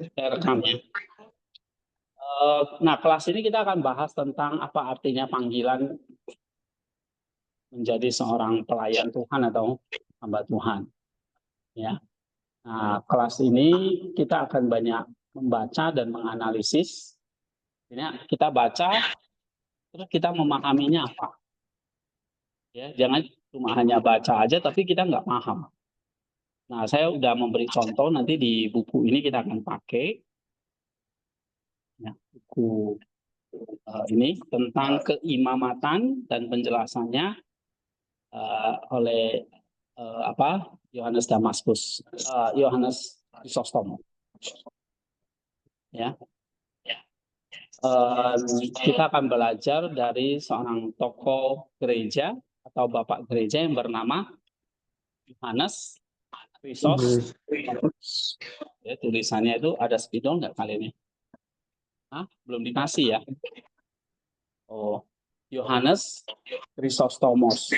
Saya rekam ya. Nah, kelas ini kita akan bahas tentang apa artinya panggilan menjadi seorang pelayan Tuhan atau hamba Tuhan. Ya. Nah, kelas ini kita akan banyak membaca dan menganalisis. Ini kita baca, terus kita memahaminya apa. Ya, jangan cuma hanya baca aja, tapi kita nggak paham. Nah, saya udah memberi contoh, nanti di buku ini kita akan pakai. Ya, buku ini tentang keimamatan dan penjelasannya oleh Yohanes Damaskus, Yohanes Chrysostom. Ya, kita akan belajar dari seorang tokoh gereja atau bapak gereja yang bernama Yohanes Chrysos. Ya, tulisannya itu ada spidol nggak kali ini? Hah? Belum dikasih ya? Oh, Yohanes Chrysostomos.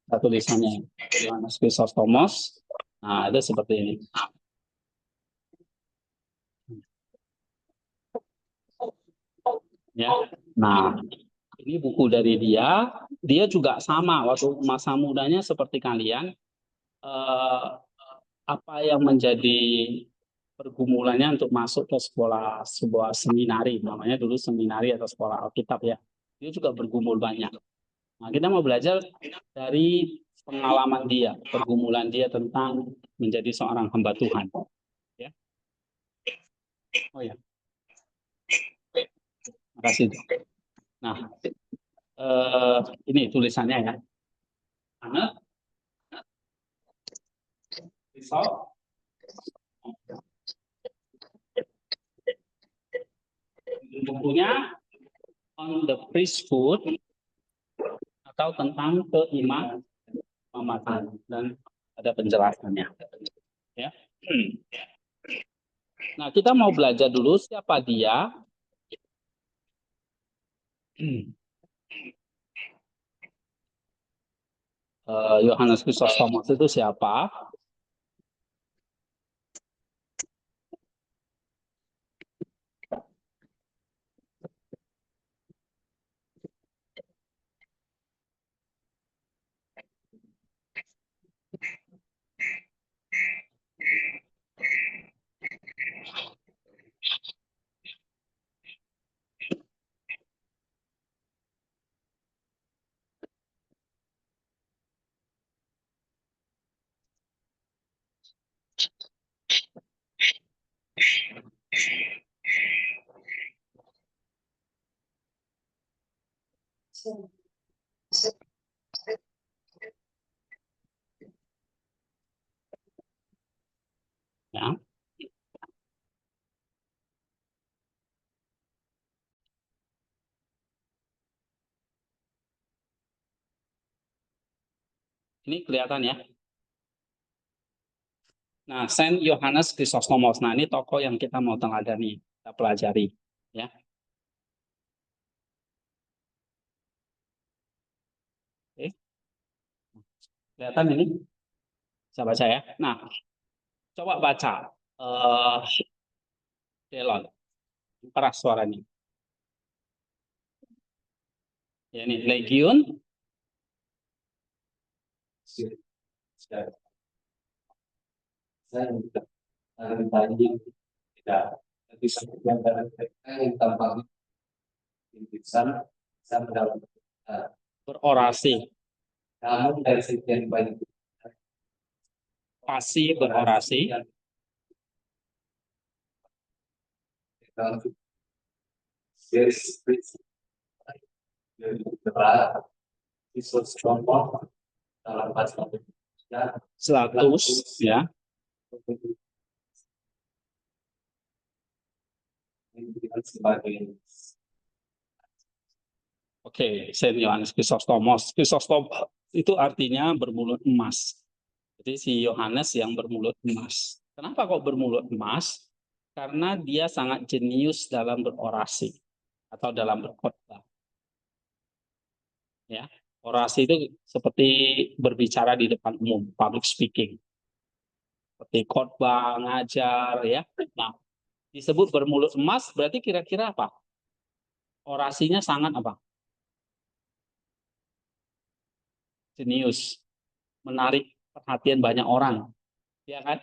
Nah, tulisannya Yohanes Chrysostomos. Nah, itu seperti ini. Ya. Nah, ini buku dari dia. Dia juga sama waktu masa mudanya seperti kalian. Apa yang menjadi pergumulannya untuk masuk ke sebuah seminari, namanya dulu seminari atau sekolah Alkitab ya. Dia juga bergumul banyak. Nah, kita mau belajar dari pengalaman dia, pergumulan dia tentang menjadi seorang hamba Tuhan. Ya. Oh ya. Makasih. Nah, ini tulisannya ya. Anak, risau, bukunya on the priesthood atau tentang keimamatan dan ada penjelasannya. Ya. Nah, kita mau belajar dulu siapa dia. Yohanes Chrysostomos itu siapa? Ya. Ini kelihatan ya. Nah, Saint Yohanes Chrysostomos. Nah, ini tokoh yang kita mau teladani, kita pelajari. Ya. Oke. Kelihatan ini? Bisa baca ya. Nah, coba baca. Delon. Keras suaranya. Ya, ini Legion. Saya tadi tidak bisa yang tampaknya bisa berorasi. Namun dari sekian banyak pasti berorasi. Status ya. Oke, Saint Yohanes Chrysostomos. Chrysostom itu artinya bermulut emas. Jadi si Yohanes yang bermulut emas. Kenapa kok bermulut emas? Karena dia sangat jenius dalam berorasi atau dalam berkhotbah. Ya, orasi itu seperti berbicara di depan umum, public speaking. seperti khotbah, ngajar, ya. Nah, disebut bermulut emas berarti kira-kira apa? Orasinya sangat apa? Jenius, menarik perhatian banyak orang, ya kan?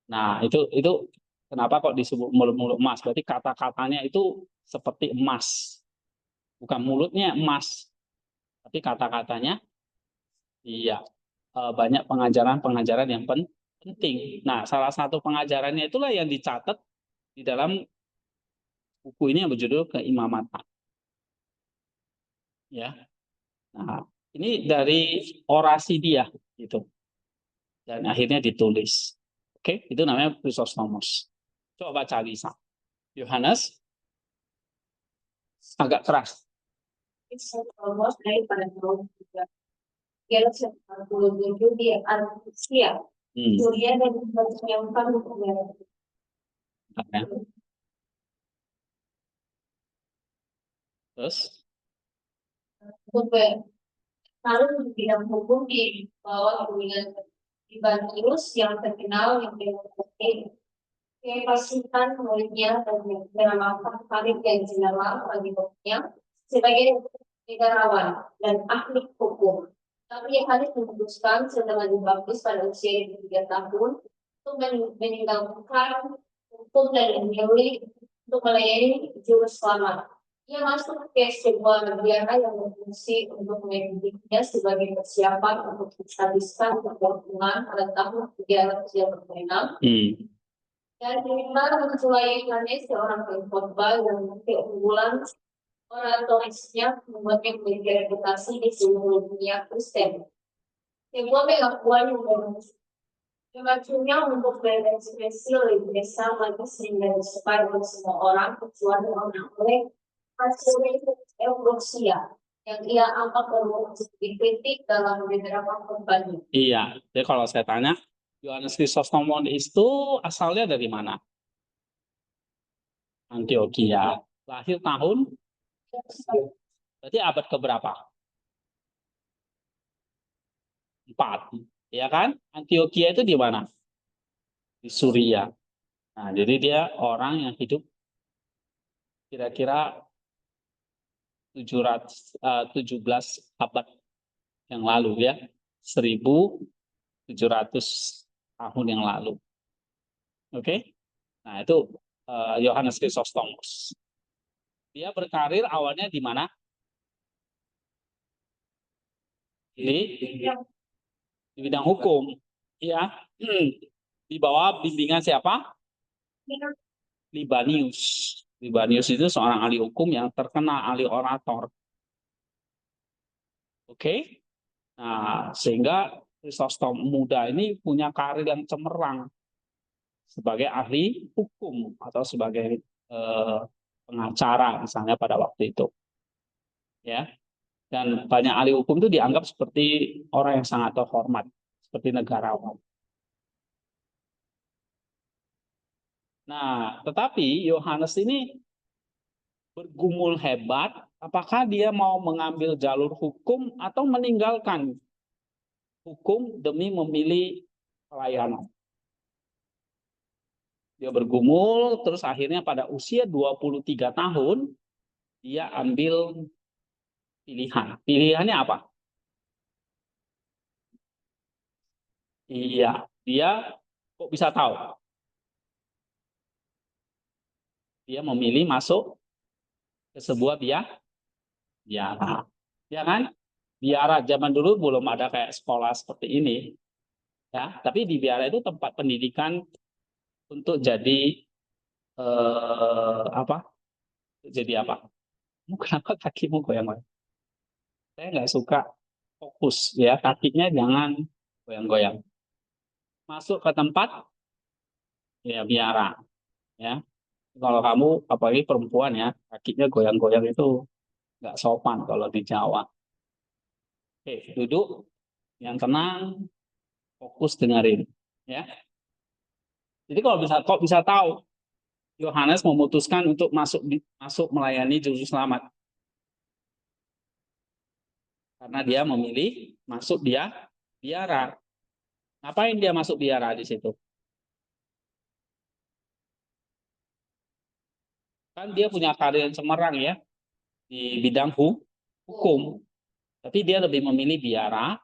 Nah, itu kenapa kok disebut mulut-mulut emas? Berarti kata-katanya itu seperti emas. Bukan mulutnya emas, tapi kata-katanya iya. Banyak pengajaran-pengajaran yang penting. Nah, salah satu pengajarannya itulah yang dicatat di dalam buku ini yang berjudul Keimamatan. Ya. Nah, ini dari orasi dia gitu. Dan akhirnya ditulis. Oke, itu namanya Chrysostomus. Coba baca Lisa. Yohanes agak keras. Chrysostomus daripada tahun 347 di Andalusia. Suria dan mempersiapkan untuk Terus? Lalu di bidang hukum di bawah bimbingan Ibanus yang terkenal yang berpikir pasukan muridnya dan menamakan Khalid dan Jenderal bagi bosnya sebagai negarawan dan ahli hukum. Tapi Khalid memutuskan setelah dibaptis pada usia 3 tahun untuk meninggalkan hukum dan memilih untuk melayani juru selamat. Ia masuk ke sebuah negara yang berfungsi untuk mendidiknya sebagai persiapan untuk menghabiskan keberhubungan pada tahun 356. Dan minimal menculai Yohanes seorang pengkhotbah yang keunggulan oratorisnya membuatnya memiliki reputasi di seluruh dunia Kristen. Sebuah pengakuan yang memacunya untuk berekspresi lebih besar lagi sehingga disukai oleh semua orang kecuali orang-orang Eudoxia yang ia anggap perlu dikritik dalam beberapa korbannya. Iya, jadi kalau saya tanya, Yohanes Chrysostomus itu asalnya dari mana? Antioquia. Lahir tahun? Berarti abad keberapa? 4. Ya kan? Antioquia itu di mana? Di Suria. Nah, jadi dia orang yang hidup kira-kira 17 abad yang lalu ya. 1700 tahun yang lalu. Oke? Nah, itu Yohanes Chrysostomus. Dia berkarir awalnya di mana? Di bidang hukum. Ya. Di bawah bimbingan siapa? Libanius. Libanius itu seorang ahli hukum yang terkenal, ahli orator. Oke? Nah, sehingga Chrysostomus muda ini punya karir yang cemerlang sebagai ahli hukum atau sebagai pengacara misalnya pada waktu itu. Ya. Dan banyak ahli hukum itu dianggap seperti orang yang sangat terhormat, seperti negarawan. Nah, tetapi Yohanes ini bergumul hebat, apakah dia mau mengambil jalur hukum atau meninggalkan hukum demi memilih pelayanan. Dia bergumul, terus akhirnya pada usia 23 tahun, dia ambil pilihan. Pilihannya apa? Iya, dia kok bisa tahu? Dia memilih masuk ke sebuah biara. Ya kan? Biara zaman dulu belum ada kayak sekolah seperti ini. Ya, tapi di biara itu tempat pendidikan untuk jadi apa? Jadi apa? Kenapa kakimu goyang-goyang? Saya nggak suka fokus ya, kakinya jangan goyang-goyang. Masuk ke tempat ya biara ya. Kalau kamu apalagi perempuan ya, kakinya goyang-goyang itu nggak sopan kalau di Jawa. Oke, duduk yang tenang, fokus dengerin ya. Jadi kalau kok bisa tahu Yohanes memutuskan untuk masuk melayani juru selamat karena dia memilih masuk biara. Ngapain dia masuk biara di situ? Kan dia punya karir yang cemerlang ya di bidang hukum. Tapi dia lebih memilih biara,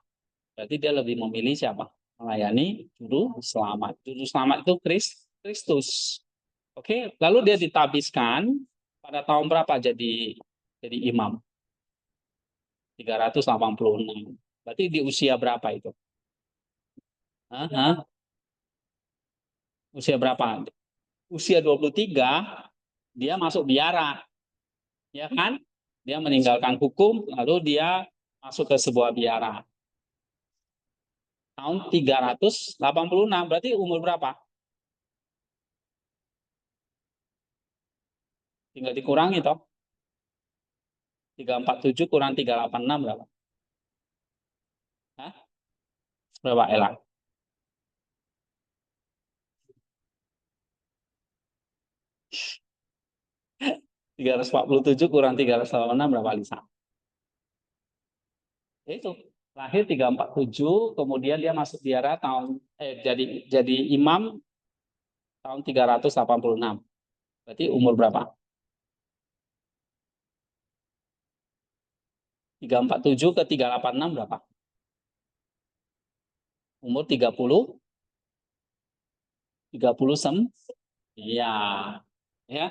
berarti dia lebih memilih siapa? Melayani juru selamat. Juru selamat itu Kristus. Oke, lalu dia ditabiskan pada tahun berapa jadi imam? 386. Berarti di usia berapa itu? Hah? Usia berapa? Usia 23 dia masuk biara, ya kan? Dia meninggalkan hukum, lalu dia masuk ke sebuah biara. Tahun 386, berarti umur berapa? Tinggal dikurangi toh. 347 kurang 386 berapa? Hah? Berapa Ella? 347 kurang 386 berapa Lisa? Ya itu, lahir 347, kemudian dia masuk biara jadi imam tahun 386. Berarti umur berapa? 347 ke 386 berapa? Umur 30 sem. Iya. Ya.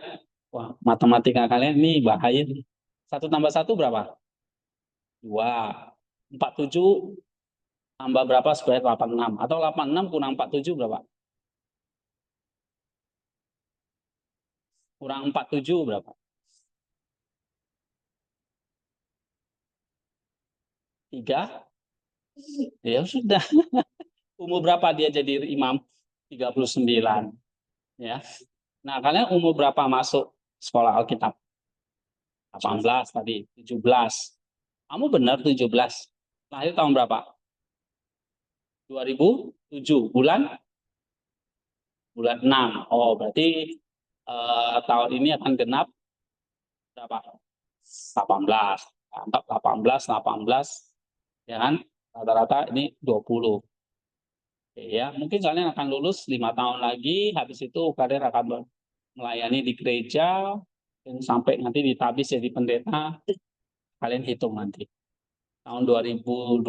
Wah, matematika kalian ini bahaya nih. 1 tambah 1 berapa? 2. 47 tambah berapa supaya 86? Atau 86 kurang 47 berapa? Kurang 47 berapa? 3? Ya sudah. Umur berapa dia jadi imam? 39. Ya. Nah, kalian umur berapa masuk sekolah Alkitab? 18 tadi, 17. Kamu benar 17. Lahir tahun berapa? 2007. Bulan 6. Oh, berarti tahun ini akan genap berapa? 18. Anggap 18, 18. Ya kan? Rata-rata ini 20. Oke, ya, mungkin kalian akan lulus 5 tahun lagi, habis itu kalian akan melayani di gereja, dan sampai nanti ditabis jadi pendeta, kalian hitung nanti. Tahun 2025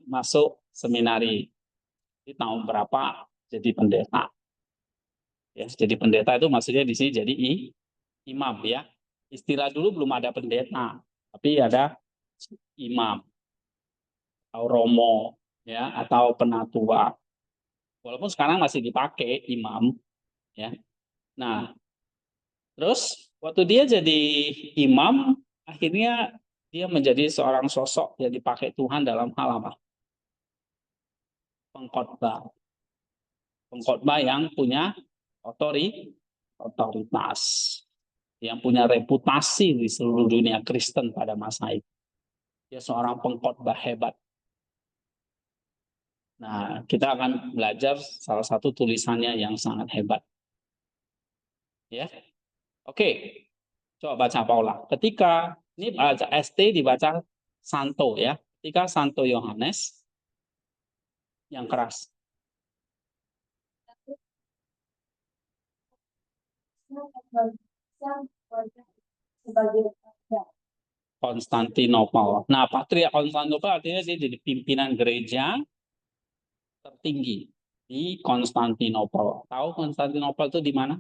masuk seminari. Di tahun berapa jadi pendeta? Ya, jadi pendeta itu maksudnya di sini jadi imam ya. Istilah dulu belum ada pendeta, tapi ada imam atau romo ya atau penatua. Walaupun sekarang masih dipakai imam ya. Nah, terus waktu dia jadi imam, akhirnya dia menjadi seorang sosok yang dipakai Tuhan dalam hal apa? Pengkhotbah. Pengkhotbah yang punya otoritas, yang punya reputasi di seluruh dunia Kristen pada masa itu. Dia seorang pengkhotbah hebat. Nah, kita akan belajar salah satu tulisannya yang sangat hebat. Ya, oke. Coba baca Paula. Ketika ini baca ST dibaca Santo ya. Ketika Santo Yohanes yang keras. Sebagai Konstantinopel. Nah, Patriark Konstantinopel artinya dia jadi pimpinan gereja tertinggi di Konstantinopel. Tahu Konstantinopel itu di mana?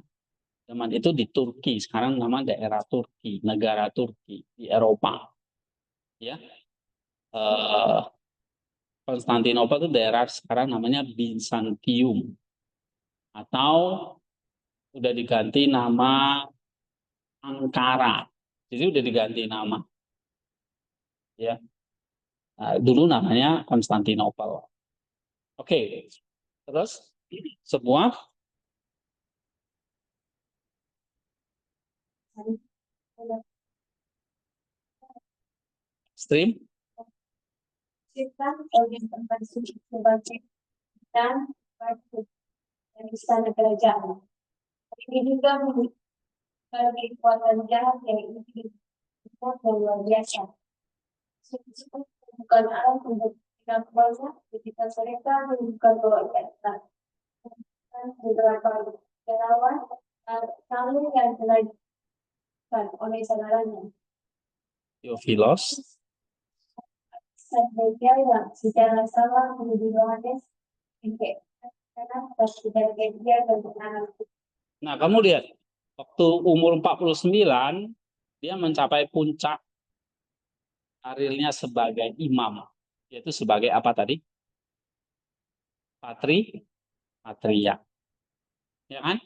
Zaman itu di Turki. Sekarang nama daerah Turki, negara Turki di Eropa. Ya, Konstantinopel itu daerah sekarang namanya Bizantium atau udah diganti nama Ankara. Jadi udah diganti nama. Ya, dulu namanya Konstantinopel. Oke, terus sebuah stream sebagai dan istana kerajaan. Ini juga bagi kekuatan jahat yang luar biasa. Bukan alam untuk tidak banyak ketika mereka membuka keluarga. Beberapa relawan kami yang telah oleh saudaranya. Theophilos. Sebagai yang secara salah menuduh Yohanes karena tidak dia dan anak. Nah, kamu lihat, waktu umur 49, dia mencapai puncak karirnya sebagai imam. Yaitu sebagai apa tadi? Patriark. Ya kan?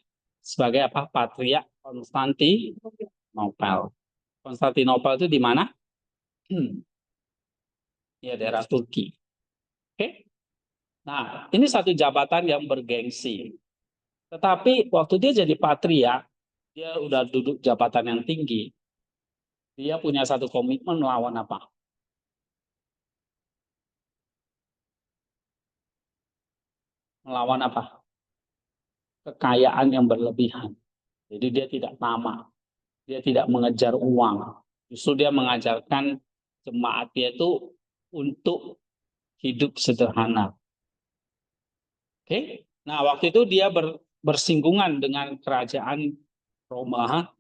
Sebagai apa? Patriark Konstantinopel. Konstantinopel itu di mana? Ya, daerah Turki. Oke? Nah, ini satu jabatan yang bergengsi. Tetapi waktu dia jadi patriark, dia udah duduk jabatan yang tinggi. Dia punya satu komitmen melawan apa? Melawan apa? Kekayaan yang berlebihan. Jadi dia tidak tamak. Dia tidak mengejar uang. Justru dia mengajarkan jemaat dia itu untuk hidup sederhana. Oke? Nah, waktu itu dia bersinggungan dengan kerajaan Roma,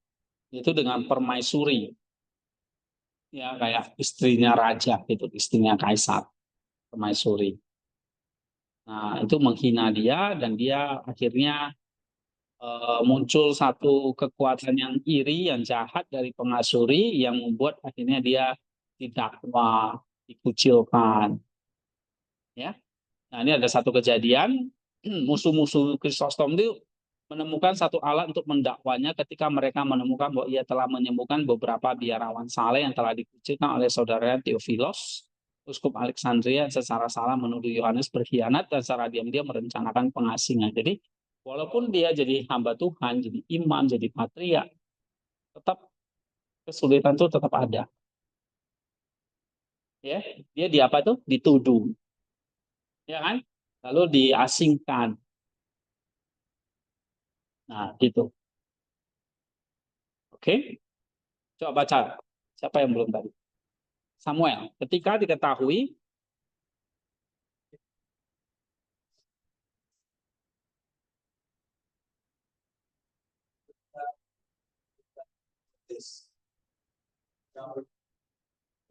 itu dengan permaisuri. Ya, kayak istrinya raja, itu istrinya kaisar, permaisuri. Nah, itu menghina dia dan dia akhirnya muncul satu kekuatan yang iri, yang jahat dari pengasuri yang membuat akhirnya dia didakwa, dikucilkan. Ya, nah ini ada satu kejadian musuh-musuh Krisostom itu menemukan satu alat untuk mendakwanya ketika mereka menemukan bahwa ia telah menyembuhkan beberapa biarawan saleh yang telah dikucilkan oleh saudaranya Theophilos. Uskup Alexandria secara salah menuduh Yohanes berkhianat dan secara diam-diam merencanakan pengasingan. Jadi walaupun dia jadi hamba Tuhan, jadi imam, jadi patriark, tetap kesulitan itu tetap ada. Ya, dia di apa tuh? Dituduh, ya kan? Lalu diasingkan. Nah, gitu. Oke, coba baca. Siapa yang belum tadi? Samuel. Ketika diketahui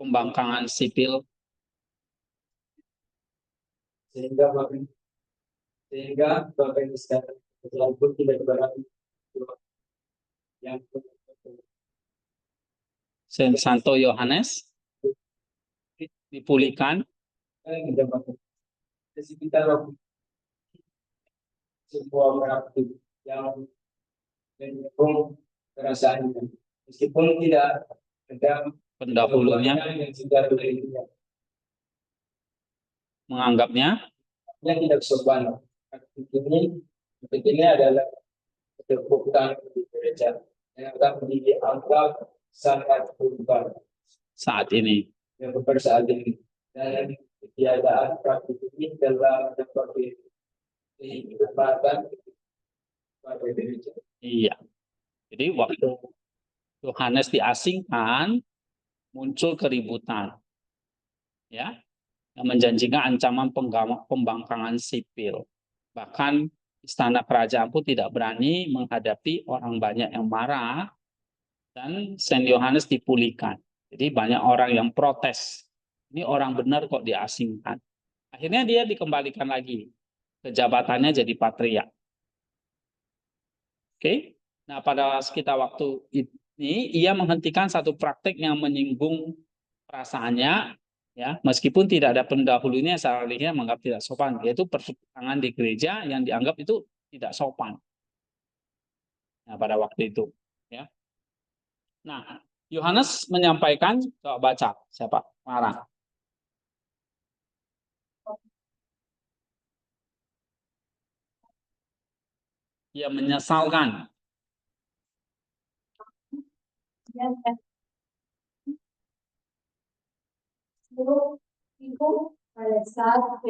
pembangkangan sipil sehingga Bapak Ibu walaupun tidak berarti yang Santo Yohanes dipulihkan mendapatkan sekitar sebuah praktik yang mendukung perasaan meskipun tidak ada pendahulunya yang sudah berikhtiar menganggapnya yang tidak sopan. Praktik ini adalah keterbukaan di gereja yang akan dianggap sangat berubah saat ini. yang saat ini dan ketiadaan praktik ini dalam berbagai kesempatan pada gereja. Iya. Jadi waktu Yohanes diasingkan muncul keributan. Ya, yang menjanjikan ancaman pembangkangan sipil. Bahkan istana kerajaan pun tidak berani menghadapi orang banyak yang marah dan Saint Yohanes dipulihkan. Jadi banyak orang yang protes. Ini orang benar kok diasingkan. Akhirnya dia dikembalikan lagi ke jabatannya jadi patriark. Oke. Nah, pada sekitar waktu ini ia menghentikan satu praktek yang menyinggung perasaannya, ya, meskipun tidak ada pendahulunya secara lihatnya menganggap tidak sopan, yaitu persimpangan di gereja yang dianggap itu tidak sopan. Nah, pada waktu itu, ya. Nah, Yohanes menyampaikan, coba baca, siapa? Marah. Ia menyesalkan. Ibu pada saat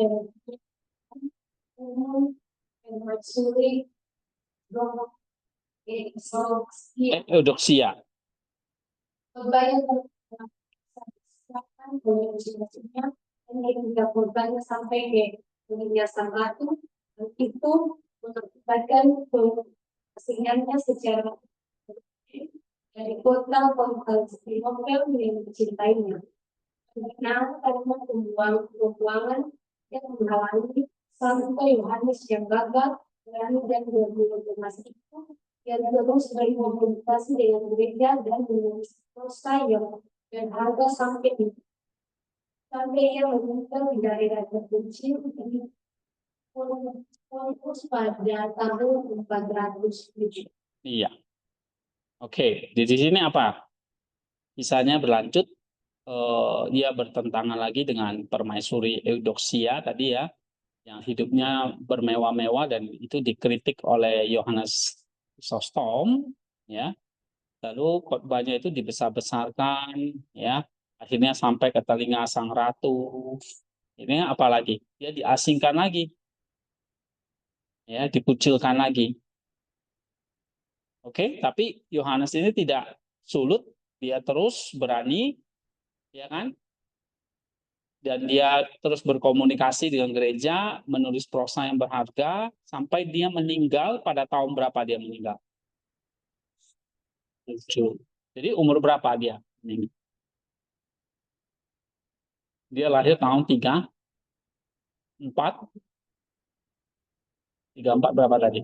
umum menyusuri Eudoksia. kebanyakan hingga korbannya sampai ke penyiasan batu itu mengakibatkan kesingannya secara dari kota Konstantinopel yang dicintainya. Karena pembuangan yang menghalangi sampai Yohanes yang gagal berani dan berdiplomasi itu, ia terus berkomunikasi dengan gereja dan menulis prosa yang berharga sampai ia meninggal di daerah terpencil di Pontus pada tahun 407. Iya. Oke, di sini apa? Kisahnya berlanjut. Dia bertentangan lagi dengan permaisuri Eudoxia tadi ya, yang hidupnya bermewah-mewah dan itu dikritik oleh Yohanes Chrysostom, ya. Lalu khotbahnya itu dibesar-besarkan, ya. Akhirnya sampai ke telinga sang ratu. Ini apalagi? Dia diasingkan lagi, ya, dikucilkan lagi. Oke, tapi Yohanes ini tidak sulut, dia terus berani, ya kan? Dan dia terus berkomunikasi dengan gereja, menulis prosa yang berharga, sampai dia meninggal. Pada tahun berapa dia meninggal? 7. Jadi umur berapa dia meninggal? Dia lahir tahun 34. 34 berapa tadi?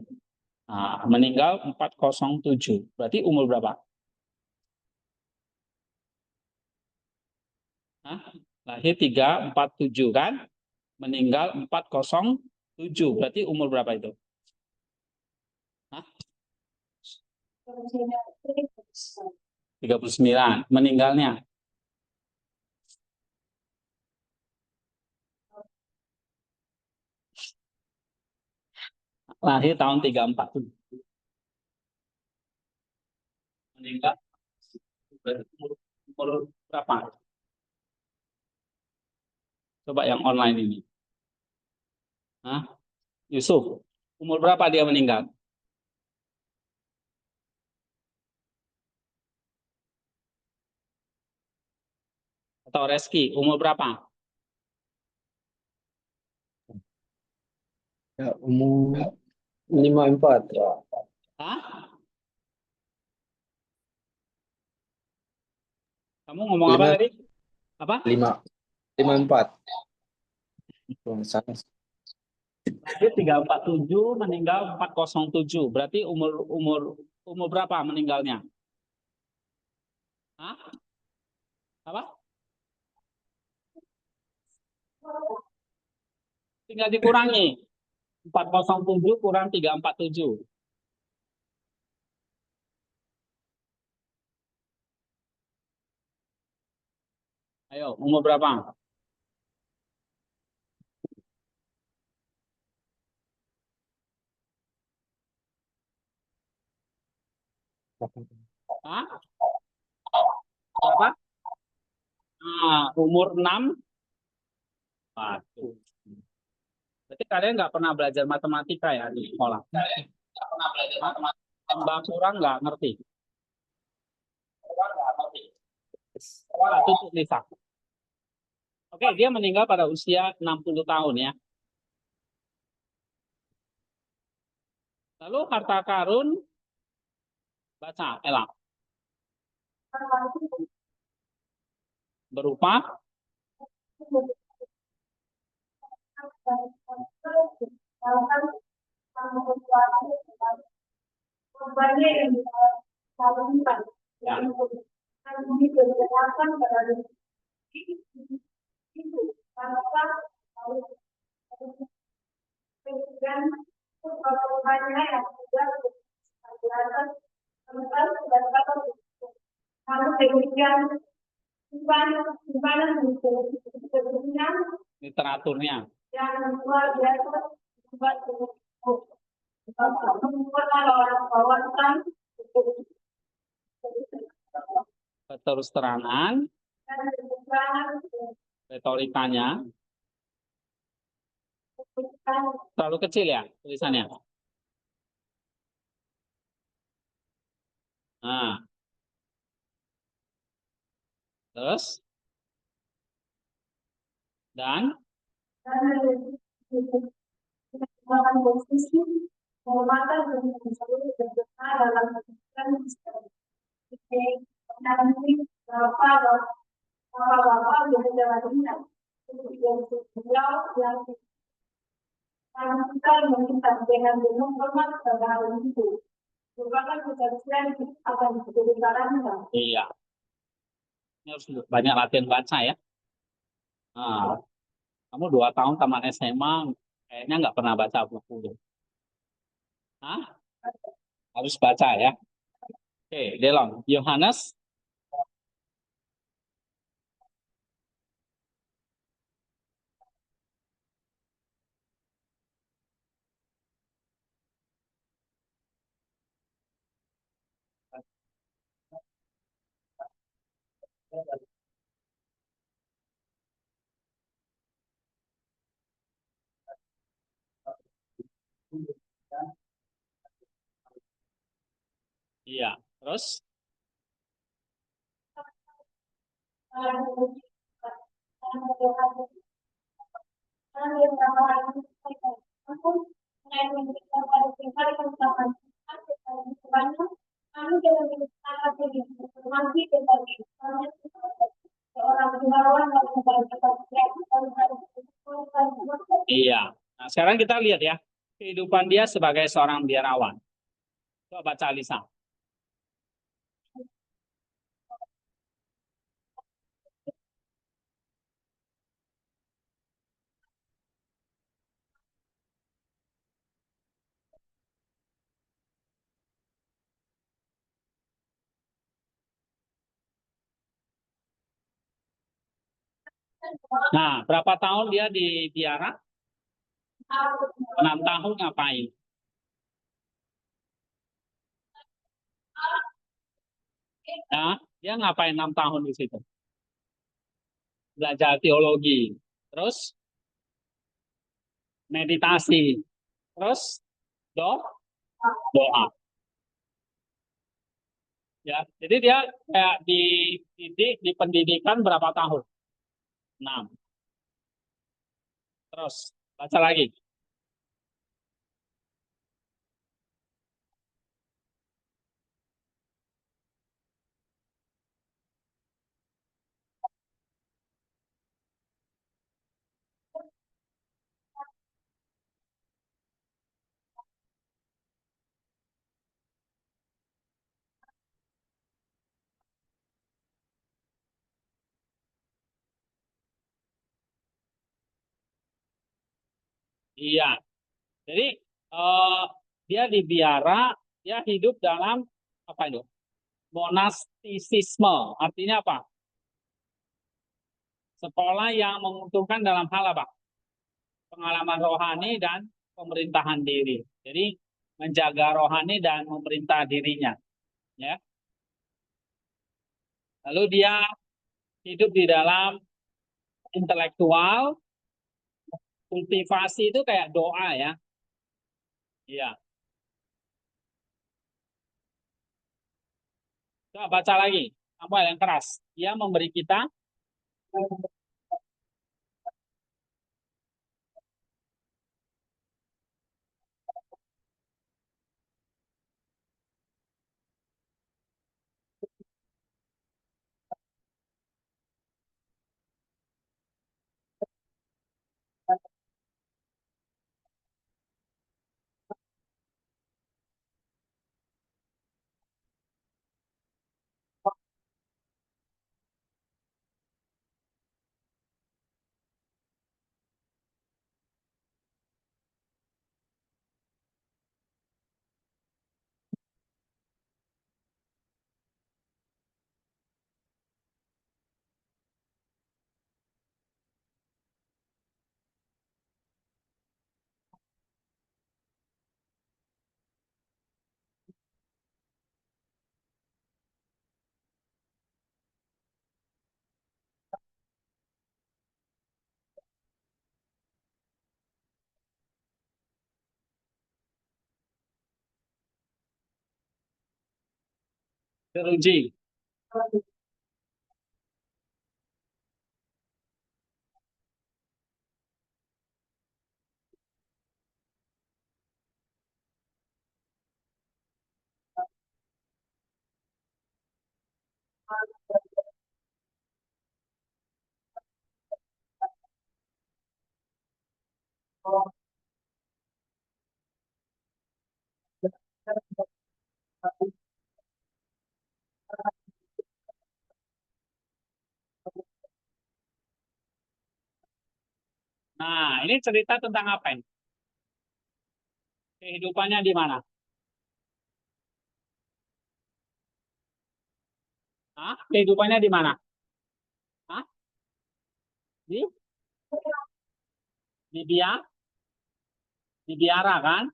Nah, meninggal 407. Berarti umur berapa? Hah? Lahir 347 kan? Meninggal 407. Berarti umur berapa itu? Hah? 39. Meninggalnya? Lahir tahun 347. Meninggal umur berapa? Coba yang online ini. Hah? Yusuf, umur berapa dia meninggal? Atau Reski, umur berapa? Ya, umur 54 ya. Hah? Kamu ngomong apa tadi? Apa? 54. Lahir 347, meninggal 407. Berarti umur berapa meninggalnya? Hah? Apa? Tinggal dikurangi. 407 kurang 347. Ayo, umur berapa? Hah? Berapa? Nah, umur 6. Waduh. Berarti kalian nggak pernah belajar matematika ya di sekolah? Nggak pernah belajar matematika. Tambah kurang nggak ngerti? Kurang nggak ngerti. Wah, tutup Lisa. Oke, dia meninggal pada usia 60 tahun ya. Lalu harta karun, baca, Ella. Berupa ya, literaturnya. Terus terangan, retorikanya terlalu kecil ya tulisannya. Nah, terus dan bapak-bapak dari Jawa Tengah, kemudian beliau yang kita meminta dengan hormat pada hal itu. Merupakan kesaksian akan diberikan. Iya, ini harus banyak latihan baca ya. Nah, kamu 2 tahun tamat SMA, kayaknya nggak pernah baca buku. Hah? Harus baca ya. Oke, Delon. Yohanes. Iya, terus? Iya. Nah, sekarang kita lihat ya, kehidupan dia sebagai seorang biarawan. Coba baca Alisa. Nah, berapa tahun dia di biara? 6 tahun ngapain? Nah, dia ngapain 6 tahun di situ? Belajar teologi. Terus meditasi. Terus doa. Ya, jadi dia kayak dididik di pendidikan berapa tahun? 6. Terus baca lagi. Iya. Jadi eh, dia di biara, dia hidup dalam apa itu? Monastisisme. Artinya apa? Sekolah yang menguntungkan dalam hal apa? Pengalaman rohani dan pemerintahan diri. Jadi menjaga rohani dan memerintah dirinya. Ya. Lalu dia hidup di dalam intelektual, kultivasi itu kayak doa ya. Iya. Coba baca lagi. Apa yang keras? Dia memberi kita. Teruji. Nah, ini cerita tentang apa ini? Kehidupannya di mana? Hah? Kehidupannya di mana? Hah? Di di biak, di biara kan?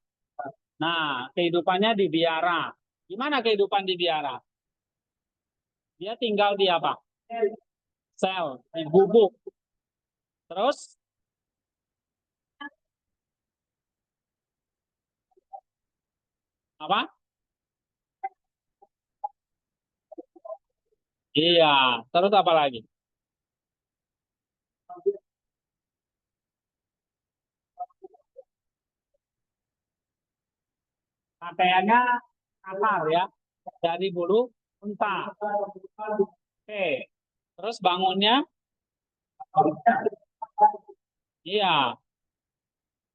Nah, kehidupannya di biara. Gimana kehidupan di biara? Dia tinggal di apa? Sel, di gubuk. Terus apa? Iya, terus apa lagi? Pakaiannya kasar ya, dari bulu unta. Oke, terus bangunnya? Iya,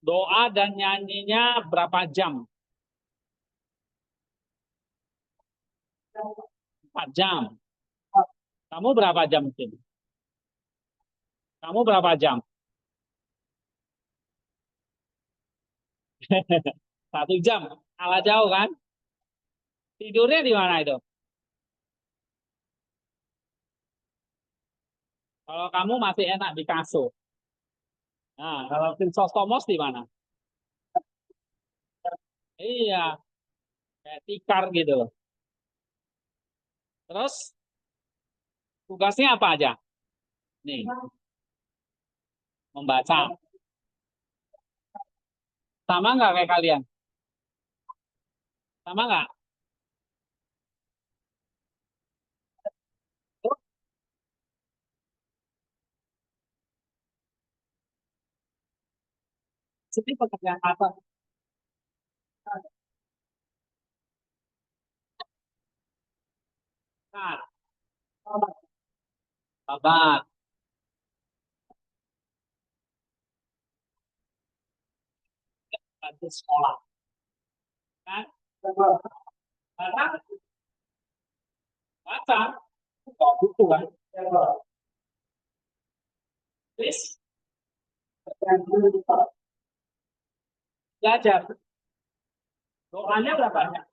doa dan nyanyinya berapa jam? 4 jam. Kamu berapa jam, Kim? Kamu berapa jam? 1 jam. Kalah jauh kan? Tidurnya di mana itu? Kalau kamu masih enak di kasur. Nah, kalau Krisostomos di mana? Iya, kayak tikar gitu loh. Terus tugasnya apa aja? Nih, membaca. Sama nggak kayak kalian? Sama nggak? Jadi pekerjaan apa? Nah, sabar, bantu sekolah. Kan? Karena baca, kok buku kan? Please, belajar. Doanya berapa banyak?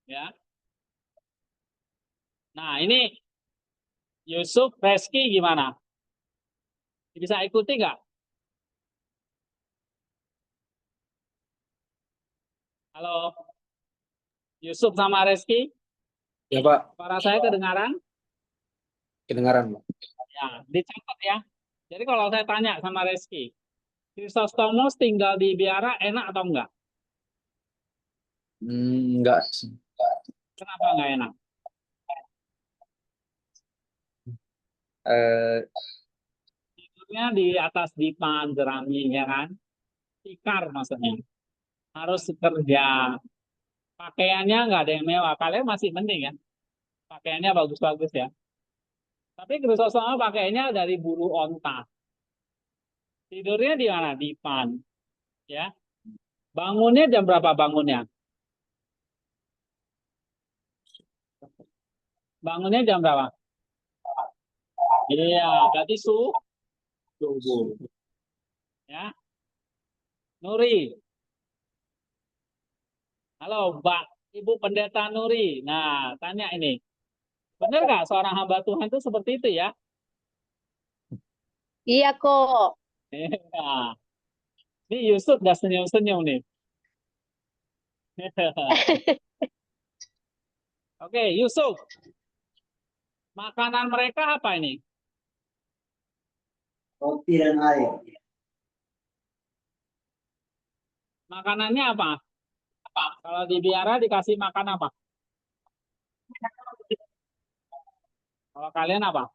Ya. Nah, ini Yusuf Reski gimana? Bisa ikuti nggak? Halo, Yusuf sama Reski, Ya Pak, suara saya kedengaran? kedengaran Pak. Ya, dicatat ya. Jadi kalau saya tanya sama Reski, Krisostomos tinggal di biara enak atau enggak? Enggak sih. Kenapa enggak enak? Eh, Tidurnya di atas dipan jerami ya kan? Tikar maksudnya. Harus kerja. Pakaiannya nggak ada yang mewah. Kalian masih penting kan? Pakaiannya bagus-bagus ya. Tapi Krisostomos pakainya dari bulu onta. Tidurnya di mana? Dipan. Ya. Bangunnya jam berapa bangunnya? Bangunnya jam berapa? Iya, berarti subuh. Ya, Nuri. Halo, Mbak, Ibu Pendeta Nuri. Nah, tanya ini. Benar nggak seorang hamba Tuhan itu seperti itu ya? Iya kok. Nah, ini Yusuf udah senyum-senyum nih. Oke, Yusuf. Makanan mereka apa ini? roti dan air. Makanannya apa? Kalau di biara dikasih makan apa? Kalau kalian apa?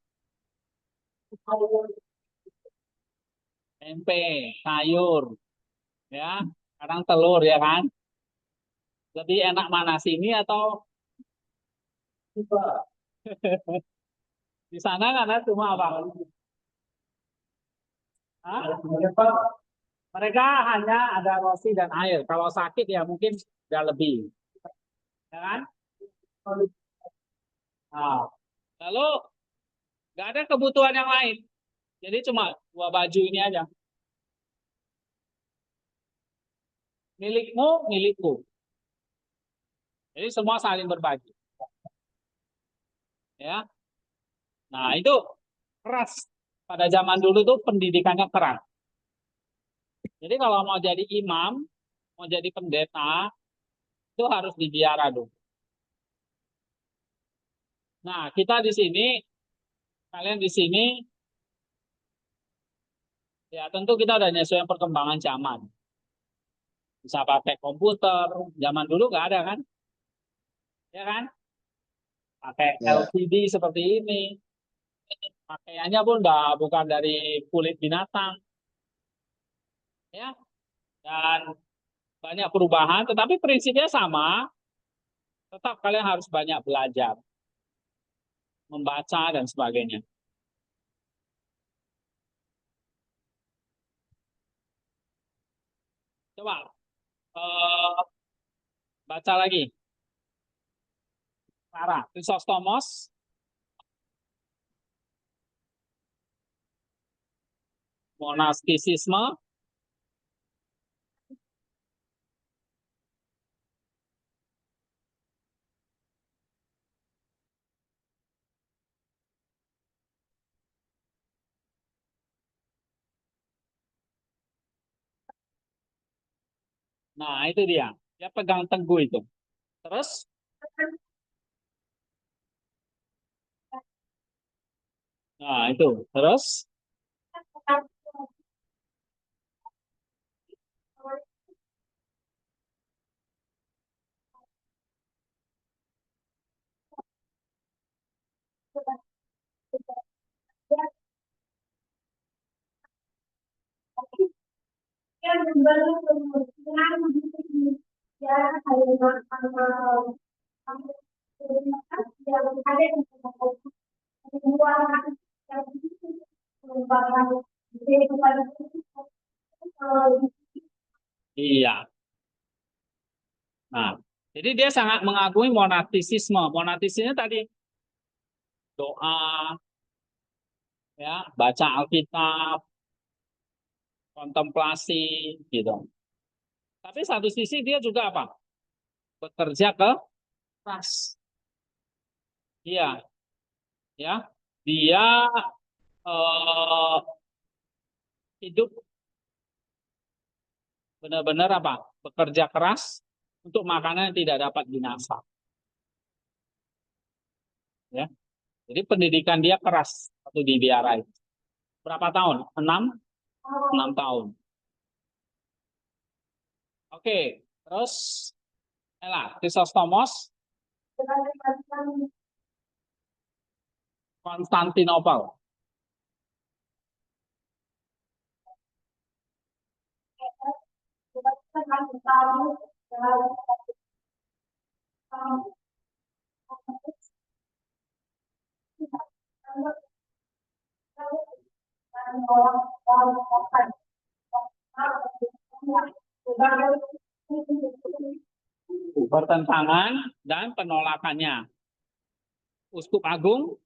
Tempe, sayur, ya. Kadang telur ya kan? Lebih enak mana sini atau di sana karena cuma apa? Hah? Mereka hanya ada rosi dan air. Kalau sakit ya mungkin udah lebih, ya kan? Nah, lalu nggak ada kebutuhan yang lain. Jadi cuma dua baju ini aja. Milikmu, milikku. Jadi semua saling berbagi. Ya. Nah, itu keras. Pada zaman dulu tuh pendidikannya keras. Jadi kalau mau jadi imam, mau jadi pendeta, itu harus dibiara dulu. Nah, kita di sini, kalian di sini, ya tentu kita ada nyesuaikan perkembangan zaman. Bisa pakai komputer, zaman dulu nggak ada kan? Ya kan? Pakai Ya. LCD seperti ini. Pakaiannya pun bukan dari kulit binatang. Ya, dan banyak perubahan, tetapi prinsipnya sama. Tetap kalian harus banyak belajar, membaca dan sebagainya. Coba baca lagi. Clara, Chrysostomos, monastisisme, nah itu dia. Dia pegang teguh itu. Terus, nah itu. Terus, iya. Nah, jadi dia sangat mengakui monastisisme. Monastisisme tadi doa, ya, baca Alkitab, kontemplasi, gitu. Tapi satu sisi dia juga apa? Bekerja keras. Iya, ya. Dia eh, hidup benar-benar apa? Bekerja keras untuk makanan yang tidak dapat binasa. Ya. Jadi pendidikan dia keras waktu di biara itu. Berapa tahun? 6 tahun. Oke, terus Ella, Chrysostomos, Konstantinopel. Pertentangan dan penolakannya. Uskup Agung,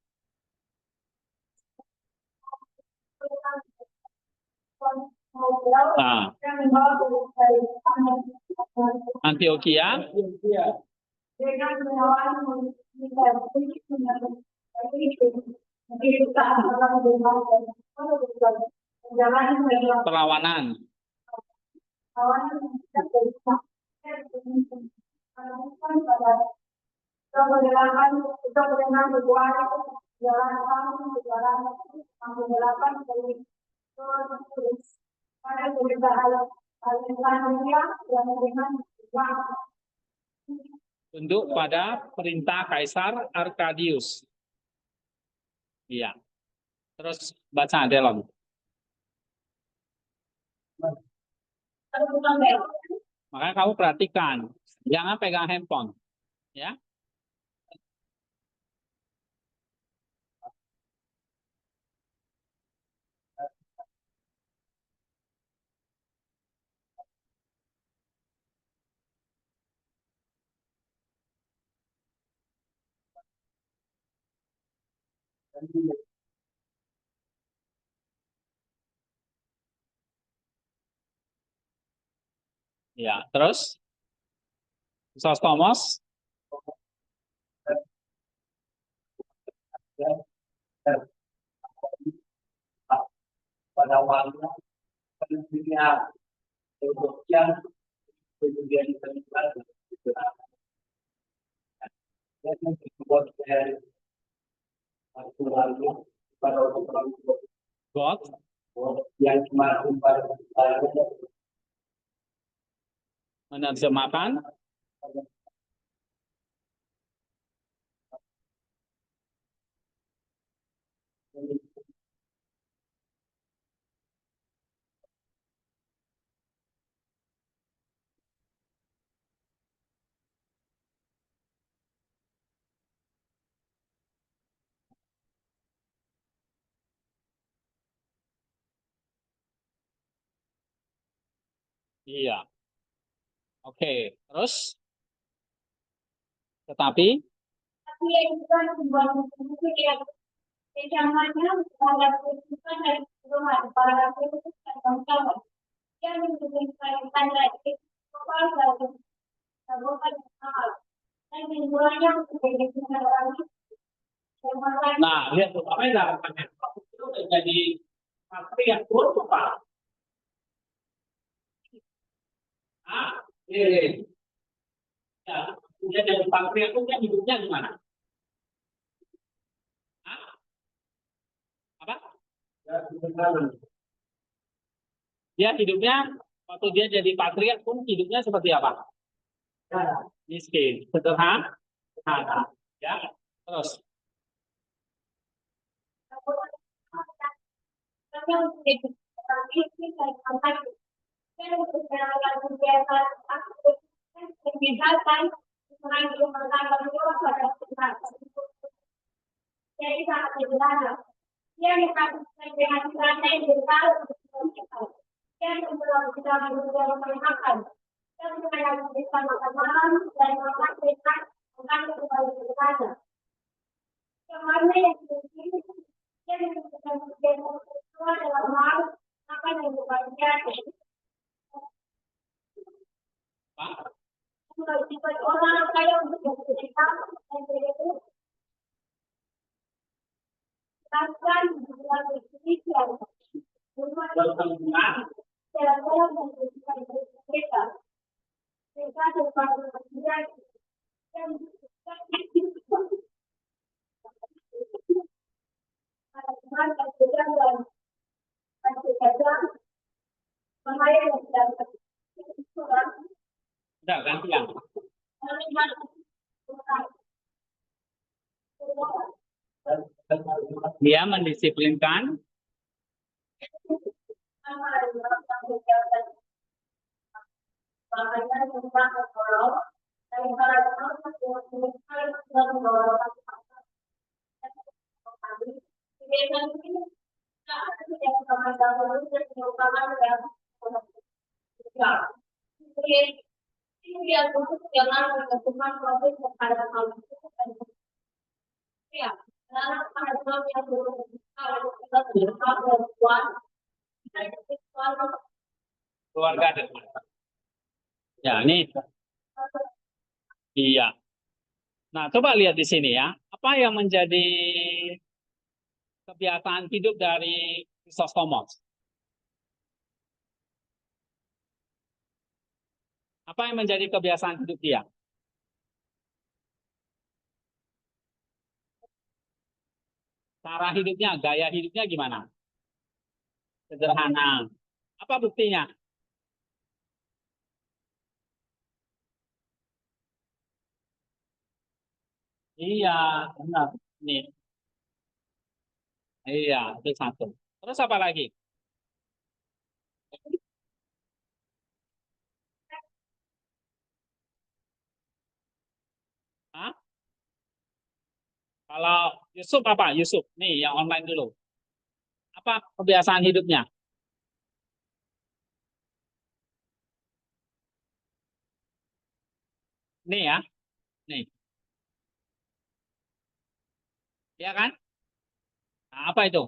nah, Antioquia, perlawanan. Tunduk pada perintah Kaisar Arkadius. Iya. Terus baca Delon. Makanya kamu perhatikan, jangan pegang handphone, ya. Ya, terus Chrysostomos. Pada awalnya penelitian kemudian kemudian terlibat dan dibuat dari aturannya pada orang God yang cuma menerjemahkan. Iya, oke. Terus, tetapi Tapi yang juga membuat musik yang zamannya terhadap kehidupan dan kebutuhan para pemuzik dan bangsawan yang menunjukkan tanda itu kepala dan bukan mahal dan menjualnya sebagai kendaraan yang mahal. nah, lihat tuh, apa yang dilakukan itu udah jadi pasti yang buruk, Pak. Ah, iya. Ya, dia jadi pabrik itu kan hidupnya gimana? Hah? Apa? Dia hidupnya waktu dia jadi patriark pun hidupnya seperti apa? Miskin, sederhana, ya. Terus, Tapi untuk itu saya sampaikan dan untuk menjalankan kegiatan aktif dan kegiatan selain itu pertama juga pada sekitar jadi sangat sederhana. Dia dikatakan dengan cara yang besar untuk kita. Dan untuk kita berusaha makan dan supaya bisa makan malam dan makan sehat makan kembali ke sana. Kemana yang penting dia menentukan kegiatan seksual dalam hal makan yang berbahagia. Pak, Kalau sifat orang kaya untuk bercerita dan begitu bahkan dalam bercerita rumah dalam bercerita mereka mereka dapat bekerja dan teman kerja dan kerja mengalir dan udah gantian. Dia mendisiplinkan. Jangan menentukan proses terhadap hal itu. Ya, karena pada tahun yang kalau kita tidak perempuan, Keluarga dan ya, ini iya. Nah, coba lihat di sini ya. Apa yang menjadi kebiasaan hidup dari Chrysostomos? Apa yang menjadi kebiasaan hidup dia? Cara hidupnya, gaya hidupnya gimana? Sederhana. Apa buktinya? Iya, benar. Nih, iya, itu satu. Terus apa lagi? Hah? Kalau Yusuf apa? Yusuf, nih yang online dulu. Apa kebiasaan hidupnya? Nih ya, nih, ya kan? Nah, apa itu?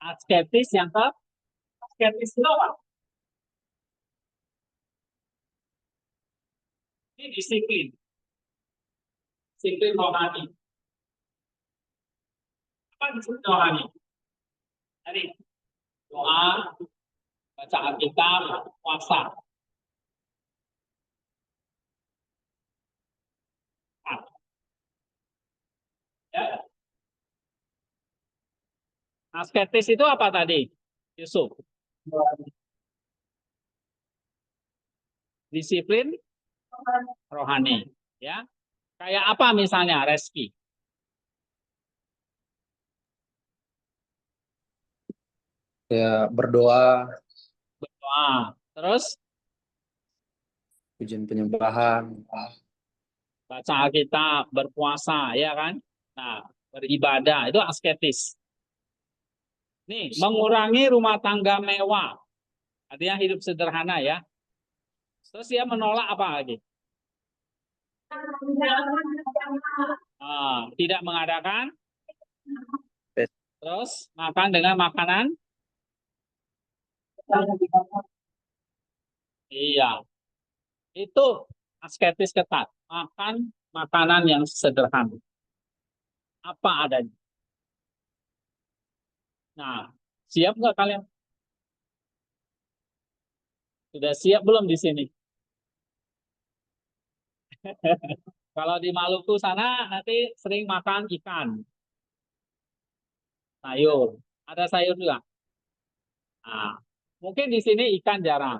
Asketis yang ke asketis itu apa? Ini disiplin, disiplin rohani. Apa disiplin rohani? Tadi doa, baca Alkitab, puasa. Nah, ya. Asketis itu apa tadi? Yusuf. Disiplin rohani. Ya. Kayak apa misalnya, Reski? Ya berdoa, Berdoa. Terus pujian penyembahan, baca Alkitab, berpuasa, ya kan? Nah, beribadah itu asketis. Nih, mengurangi rumah tangga mewah. Artinya hidup sederhana ya. Terus dia menolak apa lagi? Tidak mengadakan. Terus makan dengan makanan. Iya, itu asketis ketat. Makan makanan yang sederhana. Apa adanya. Nah, siap nggak kalian? Sudah siap belum di sini? Kalau di Maluku sana nanti sering makan ikan, sayur. Ada sayur juga. Nah, mungkin di sini ikan jarang,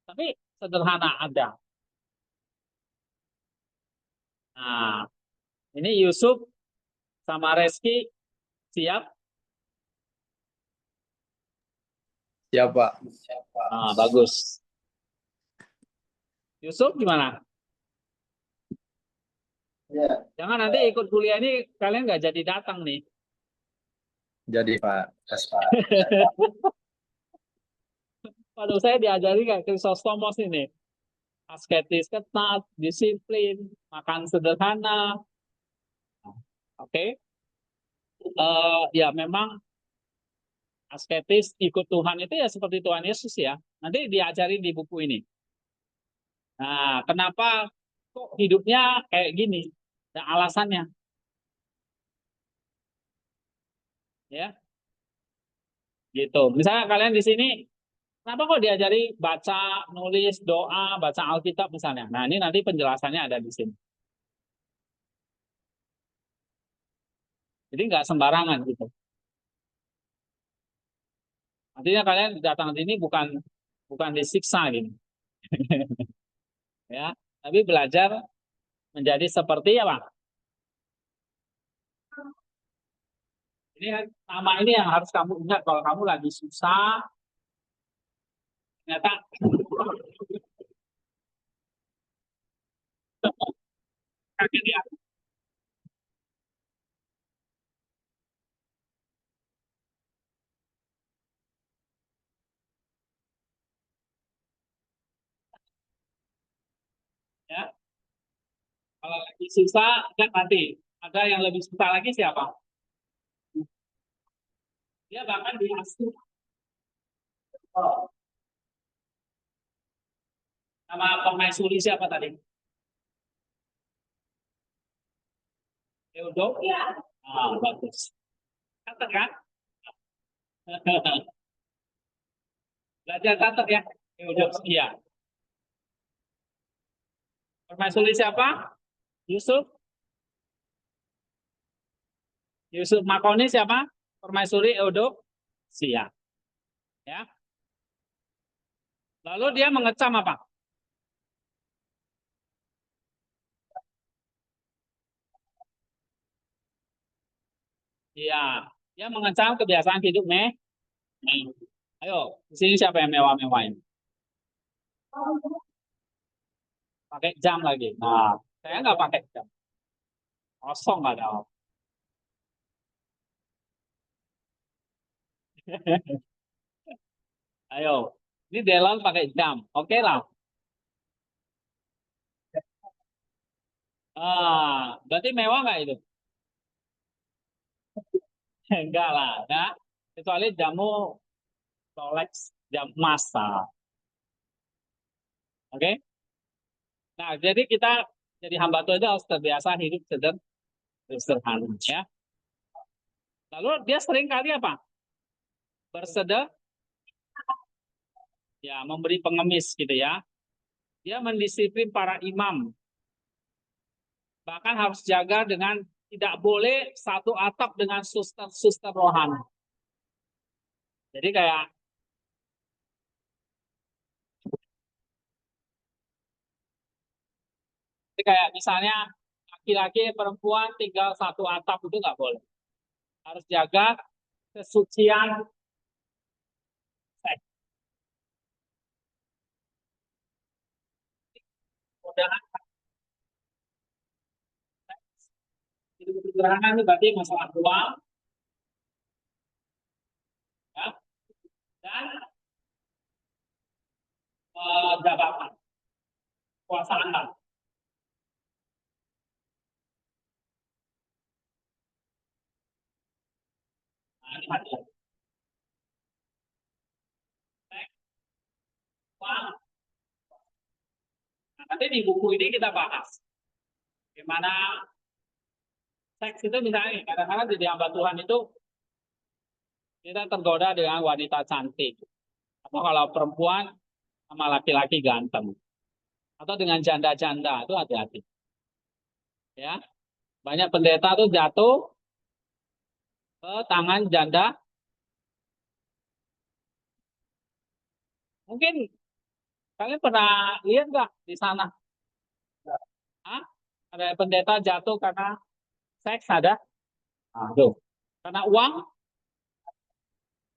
tapi sederhana ada. Nah, ini Yusuf sama Reski siap. siapa? Nah, bagus. Yusuf gimana? Ya. Jangan nanti ikut kuliah ini kalian nggak jadi datang nih. Jadi Pak, yes, Pak. Waduh, saya diajari kayak Krisostomos ini. Asketis ketat, disiplin, makan sederhana. Oke. Ya memang asketis ikut Tuhan itu ya seperti Tuhan Yesus ya. Nanti diajari di buku ini. Nah, kenapa kok hidupnya kayak gini? Dan alasannya, ya, gitu. Misalnya kalian di sini, kenapa kok diajari baca, nulis, doa, baca Alkitab misalnya? Nah, ini nanti penjelasannya ada di sini. Jadi nggak sembarangan gitu. Artinya kalian datang di sini bukan bukan disiksa gitu, ya. Tapi belajar menjadi seperti apa? Ini nama ini yang harus kamu ingat kalau kamu lagi susah, ternyata kaget ya. Ya. Kalau lagi susah, ingat nanti ada yang lebih susah lagi siapa? Dia bahkan diasuh. Oh, nama permaisuri siapa tadi? Eudok? Ya. Bagus. Catat kan? Belajar catat ya. Eudok, iya. Permaisuri siapa? Yusuf? Yusuf Makoni siapa? Permaisuri Eudok? Siap. Ya. Lalu dia mengecam apa? Iya. Dia mengecam kebiasaan hidup Ayo, di sini siapa yang mewah-mewah ini? Pakai jam lagi. Nah, saya nggak pakai jam. Kosong ada. Ayo, ini Delon pakai jam. Oke lah. Berarti mewah nggak itu? Enggak lah, ya. Kecuali jamu Rolex, jam massa. Oke? Nah, jadi kita jadi hamba Tuhan itu harus terbiasa hidup sederhana, ya. Lalu dia sering kali apa? Bersedekah, ya, memberi pengemis gitu ya. Dia mendisiplin para imam. Bahkan harus jaga dengan tidak boleh satu atap dengan suster-suster rohani. Jadi kayak misalnya laki-laki perempuan tinggal satu atap itu nggak boleh. Harus jaga kesucian seks. Mudahan itu sederhana ini berarti masalah uang, ya, dan jabatan, kekuasaan. Nah, ini hati. Seks, uang. Nah, nanti di buku ini kita bahas bagaimana seks itu misalnya kadang-kadang jadi hamba Tuhan itu kita tergoda dengan wanita cantik atau kalau perempuan sama laki-laki ganteng atau dengan janda-janda itu hati-hati ya, banyak pendeta tuh jatuh ke tangan janda. Mungkin kalian pernah lihat nggak di sana? Hah? Ada pendeta jatuh karena seks ada? Aduh. Karena uang,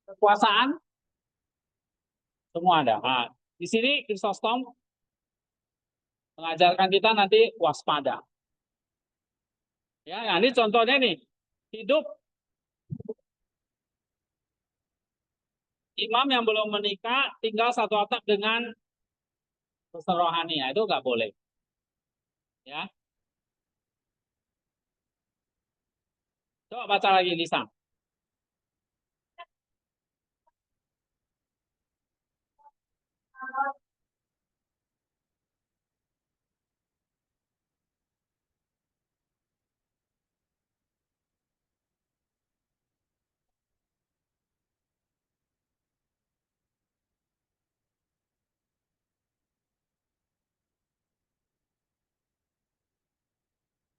kekuasaan, semua ada. Nah, di sini Chrysostom mengajarkan kita nanti waspada. Ya, nah ini contohnya nih. Hidup imam yang belum menikah tinggal satu atap dengan suster rohani. Ya, itu nggak boleh. Ya. Coba baca lagi Lisa.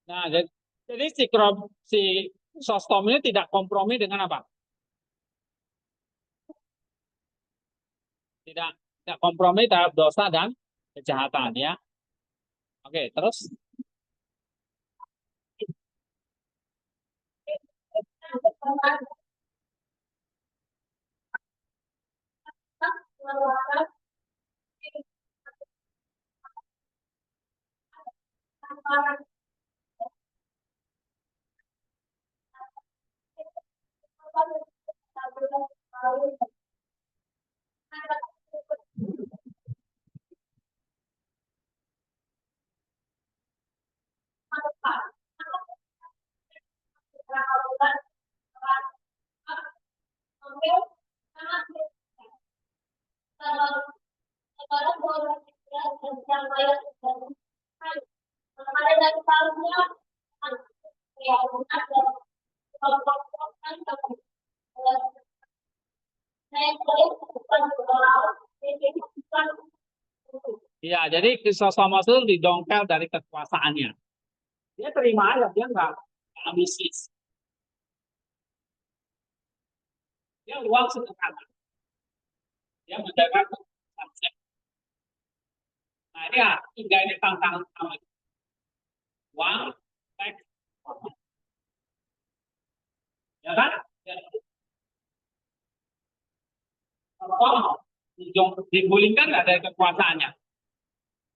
Nah, jadi si Sostom ini tidak kompromi dengan apa? Tidak kompromi terhadap dosa dan kejahatan ya. Oke, terus ya, jadi Chrysostomos itu didongkel dari kekuasaannya. Dia terima aja, dia nggak ambisius. Dia uang sederhana. Dia menjaga konsep. Nah ini ya, tiga ini tantangan utama. Uang, seks, ya kan? Ya. Kalau digulingkan nggak dari kekuasaannya.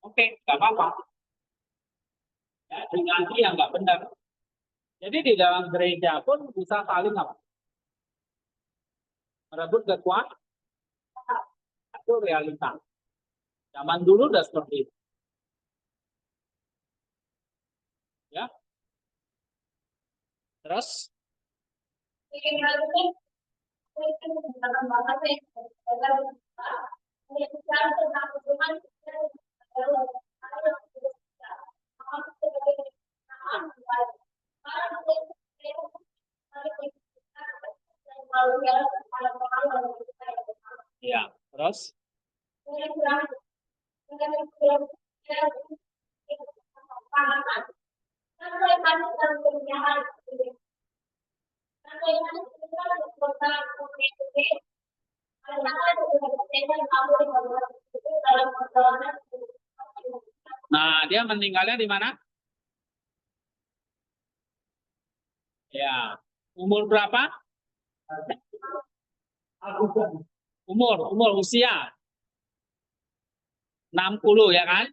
Oke, nggak apa-apa. Ya, dengan yang nggak benar. Jadi di dalam gereja pun bisa saling apa? Merebut kekuasaan. Itu realita. Zaman dulu udah seperti itu. Terus? Ya, terus? Nah, dia meninggalnya di mana? Ya, umur berapa? Umur usia 60 ya kan?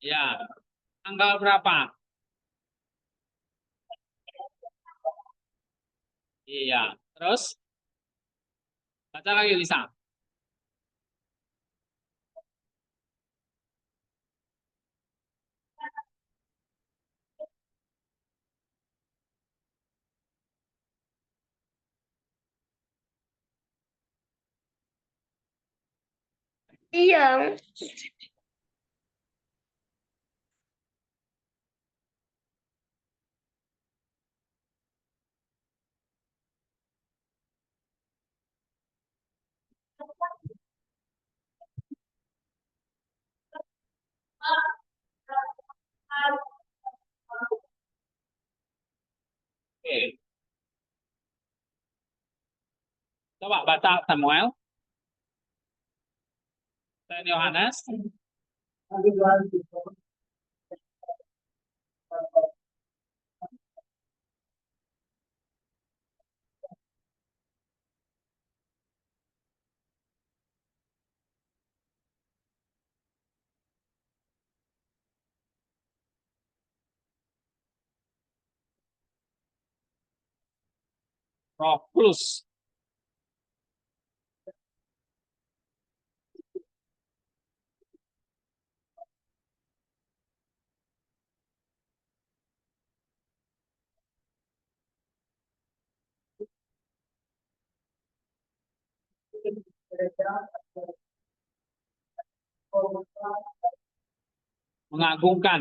Ya, tanggal berapa? Iya, terus baca lagi Lisa. Iya. Oke, coba baca Samuel dan Yohanes. Roh Kudus. Mengagungkan.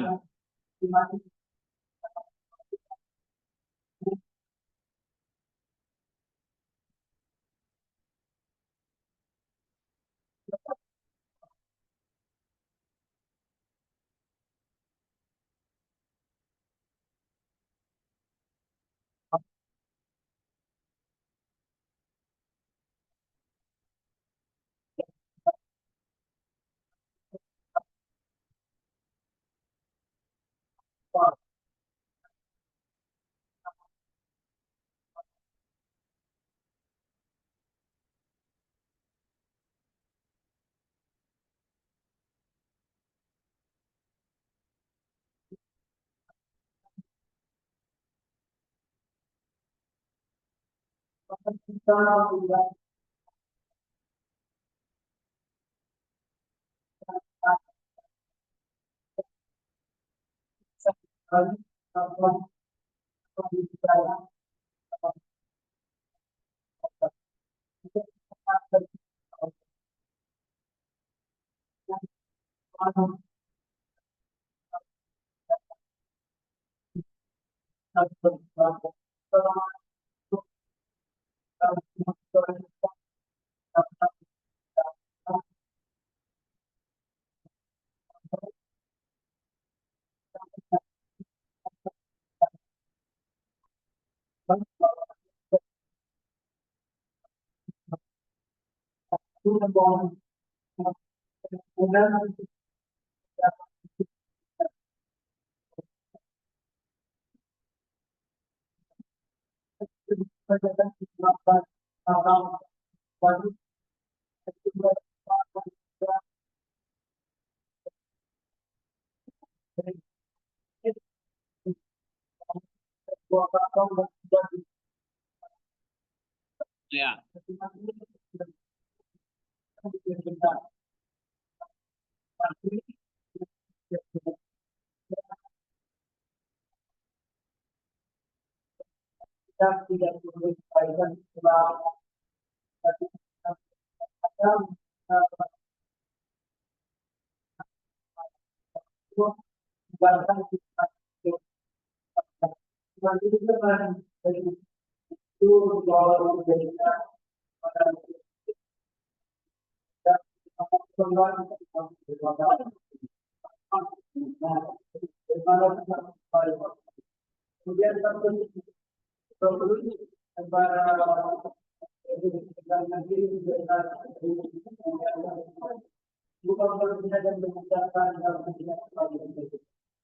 Ya.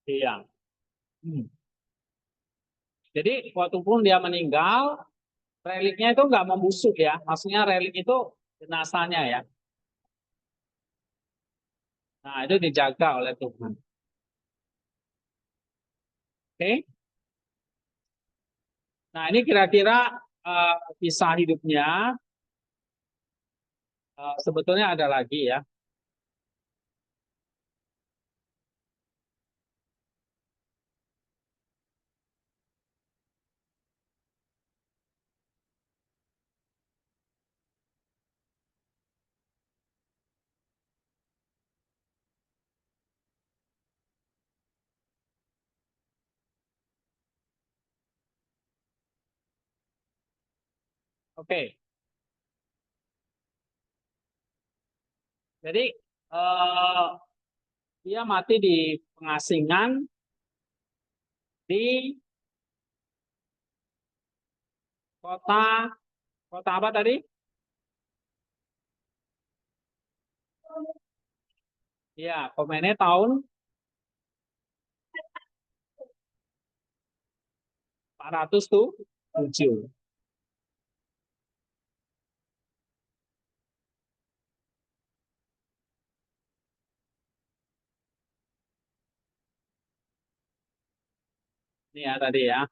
Iya. Jadi waktu pun dia meninggal, reliknya itu nggak membusuk ya. Maksudnya relik itu jenazahnya ya. Nah, itu dijaga oleh Tuhan. Oke. Nah, ini kira-kira kisah hidupnya. Sebetulnya ada lagi ya. Oke. Jadi dia mati di pengasingan di kota apa tadi? Ya, Komene tahun 407. Ini ya tadi ya.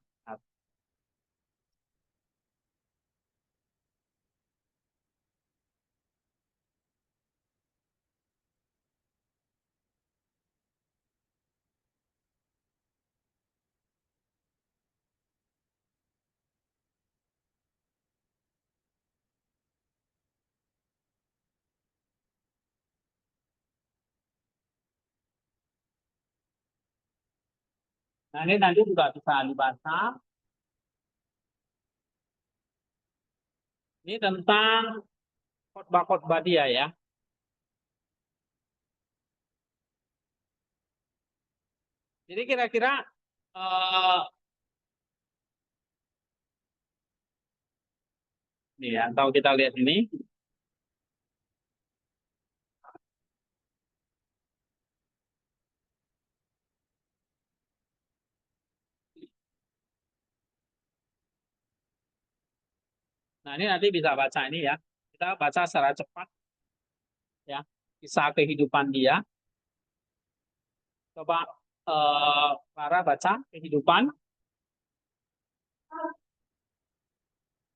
Nah, ini nanti juga bisa dibaca. Ini tentang khotbah-khotbah dia ya. Jadi kira-kira nih ya, atau kita lihat ini. Nah, ini nanti bisa baca ini ya. Kita baca secara cepat ya. Kisah kehidupan dia. Coba Clara baca kehidupan.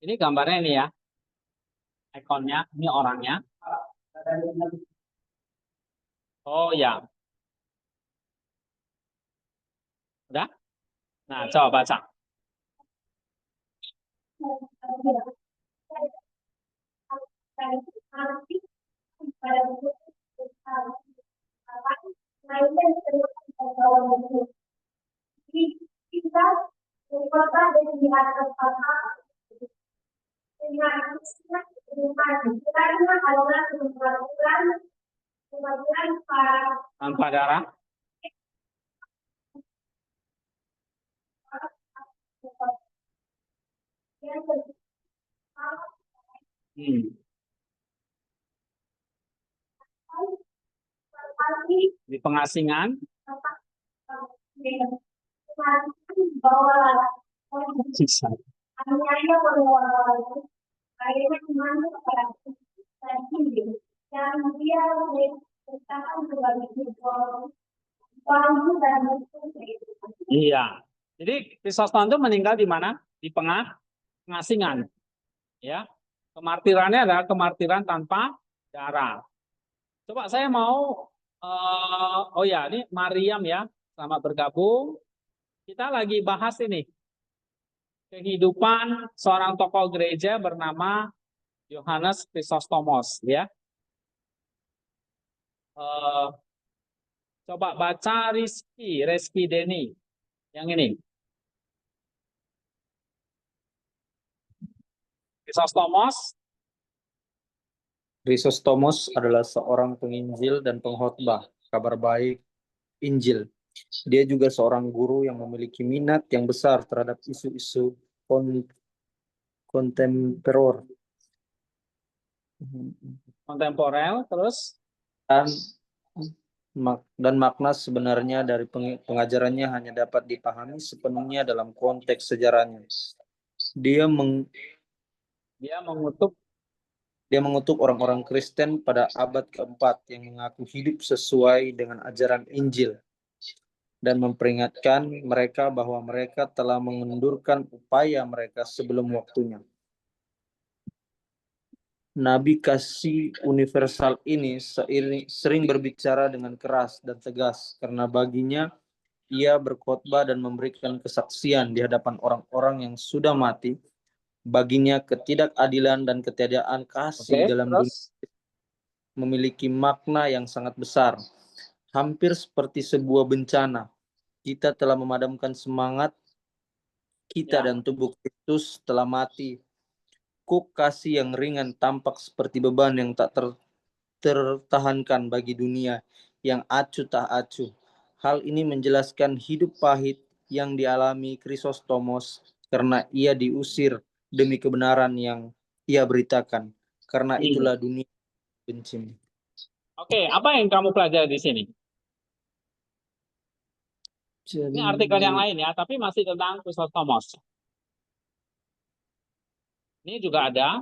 Ini gambarnya ini ya. Ikonnya, ini orangnya. Oh ya, udah? Nah, coba baca. Tanpa darah. Di pengasingan. Sisa. Iya. Jadi Krisostom itu meninggal di mana? Di pengasingan. Ya. Kemartirannya adalah kemartiran tanpa darah. Coba saya mau oh ya, ini Mariam ya, selamat bergabung. Kita lagi bahas ini. kehidupan seorang tokoh gereja bernama Yohanes Chrysostomos, ya. Coba baca Reski Deni, yang ini. Chrysostomos. Chrysostomos adalah seorang penginjil dan pengkhotbah kabar baik Injil. Dia juga seorang guru yang memiliki minat yang besar terhadap isu-isu kontemporer Kontemporer, terus dan makna sebenarnya dari pengajarannya hanya dapat dipahami sepenuhnya dalam konteks sejarahnya. Dia mengutuk orang-orang Kristen pada abad keempat yang mengaku hidup sesuai dengan ajaran Injil dan memperingatkan mereka bahwa mereka telah mengendurkan upaya mereka sebelum waktunya. Nabi kasih universal ini sering berbicara dengan keras dan tegas karena baginya ia berkhotbah dan memberikan kesaksian di hadapan orang-orang yang sudah mati. Baginya ketidakadilan dan ketiadaan kasih dalam dunia memiliki makna yang sangat besar. Hampir seperti sebuah bencana, kita telah memadamkan semangat kita dan tubuh Kristus telah mati. Kuk kasih yang ringan tampak seperti beban yang tak tertahankan bagi dunia yang acuh tak acuh. Hal ini menjelaskan hidup pahit yang dialami Chrysostomos karena ia diusir demi kebenaran yang ia beritakan. Karena itulah dunia benci. Oke, apa yang kamu pelajari di sini? Ini artikel yang lain ya, tapi masih tentang Chrysostomos. Ini juga ada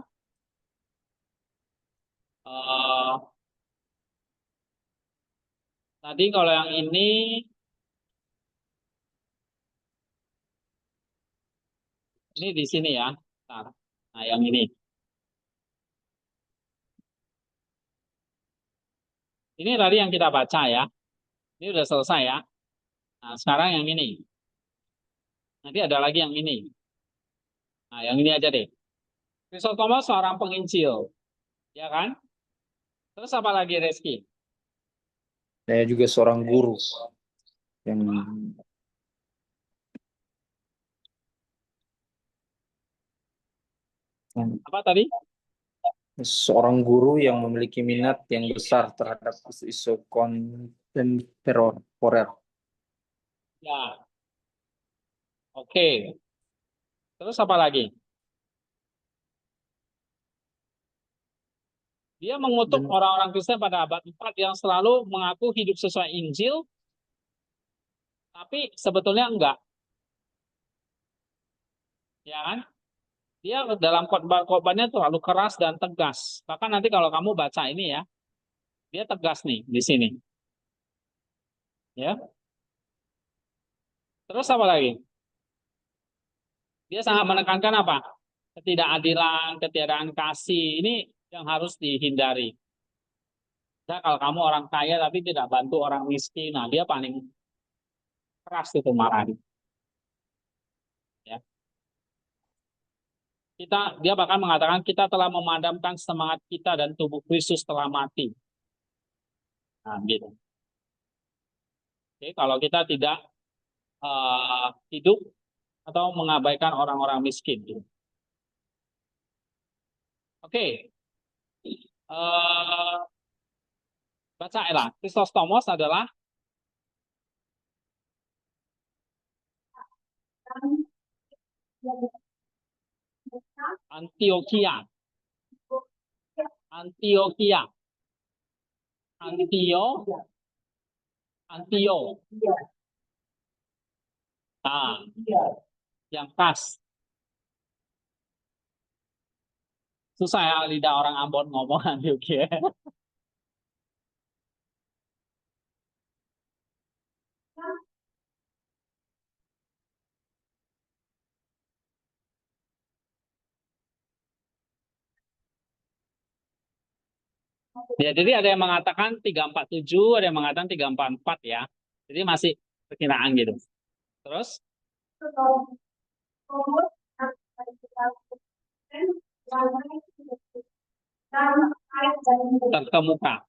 tadi kalau yang ini di sini ya. Nah, yang ini. Ini tadi yang kita baca ya. Ini udah selesai ya. Nah, sekarang yang ini. Nanti ada lagi yang ini. Nah, yang ini aja deh. Chrysostomos seorang penginjil. Ya kan? Terus apa lagi, Reski? Saya juga seorang guru yang apa tadi? Seorang guru yang memiliki minat yang besar terhadap isu-isu kontemporer. Ya. Oke. Terus apa lagi? Dia mengutuk orang-orang Kristen pada abad 4 yang selalu mengaku hidup sesuai Injil, tapi sebetulnya enggak. Ya kan? Dia dalam khotbah-khotbahnya terlalu keras dan tegas. Bahkan nanti kalau kamu baca ini ya, dia tegas nih di sini. Ya. Terus apa lagi? Dia sangat menekankan apa? Ketidakadilan, ketiadaan kasih. Ini yang harus dihindari. Nah, kalau kamu orang kaya tapi tidak bantu orang miskin, nah dia paling keras itu marah. Ya. Dia bahkan mengatakan kita telah memadamkan semangat kita dan tubuh Kristus telah mati. Nah, gitu. Oke, kalau kita tidak hidup atau mengabaikan orang-orang miskin. Gitu. Oke. Baca Ella. Chrysostomos adalah Antioquia. Antio. Nah, yang khas. Susah ya lidah orang Ambon ngomong Antioquia. Ya, jadi ada yang mengatakan 347, ada yang mengatakan 344 ya. Jadi masih perkiraan gitu. Terus? Terkemuka.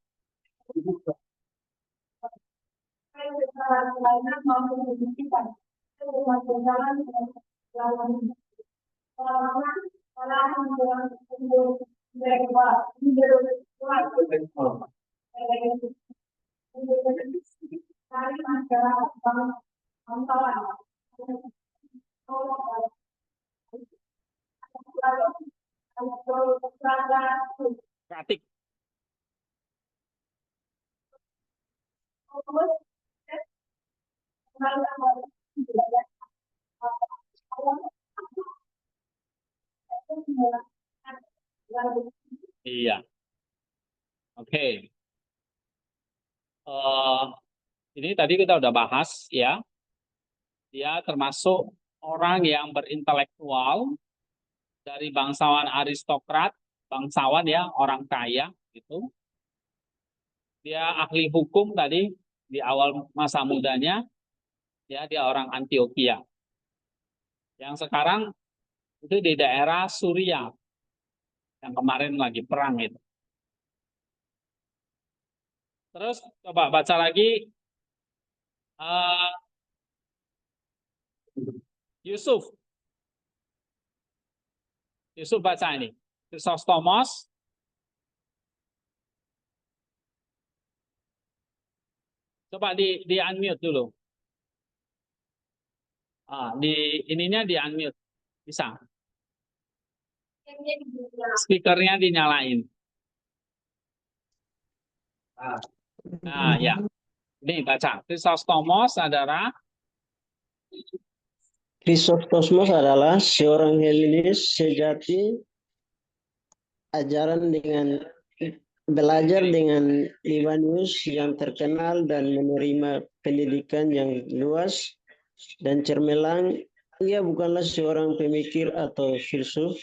Pratik. Iya. Oke. Ini tadi kita udah bahas ya. Dia termasuk orang yang berintelektual dari bangsawan aristokrat, bangsawan ya, orang kaya gitu. Dia ahli hukum tadi di awal masa mudanya, ya dia orang Antioquia. Yang sekarang itu di daerah Suriah yang kemarin lagi perang itu. Terus coba baca lagi Yusuf. Yusuf baca ini. Chrysostomos. Coba di unmute dulu. Di ininya di unmute. Bisa. Speakernya dinyalain. Nah, ya. Ini baca. Chrysostomos adalah seorang Helenis sejati, belajar dengan Libanius yang terkenal dan menerima pendidikan yang luas dan cermelang. Ia bukanlah seorang pemikir atau filsuf,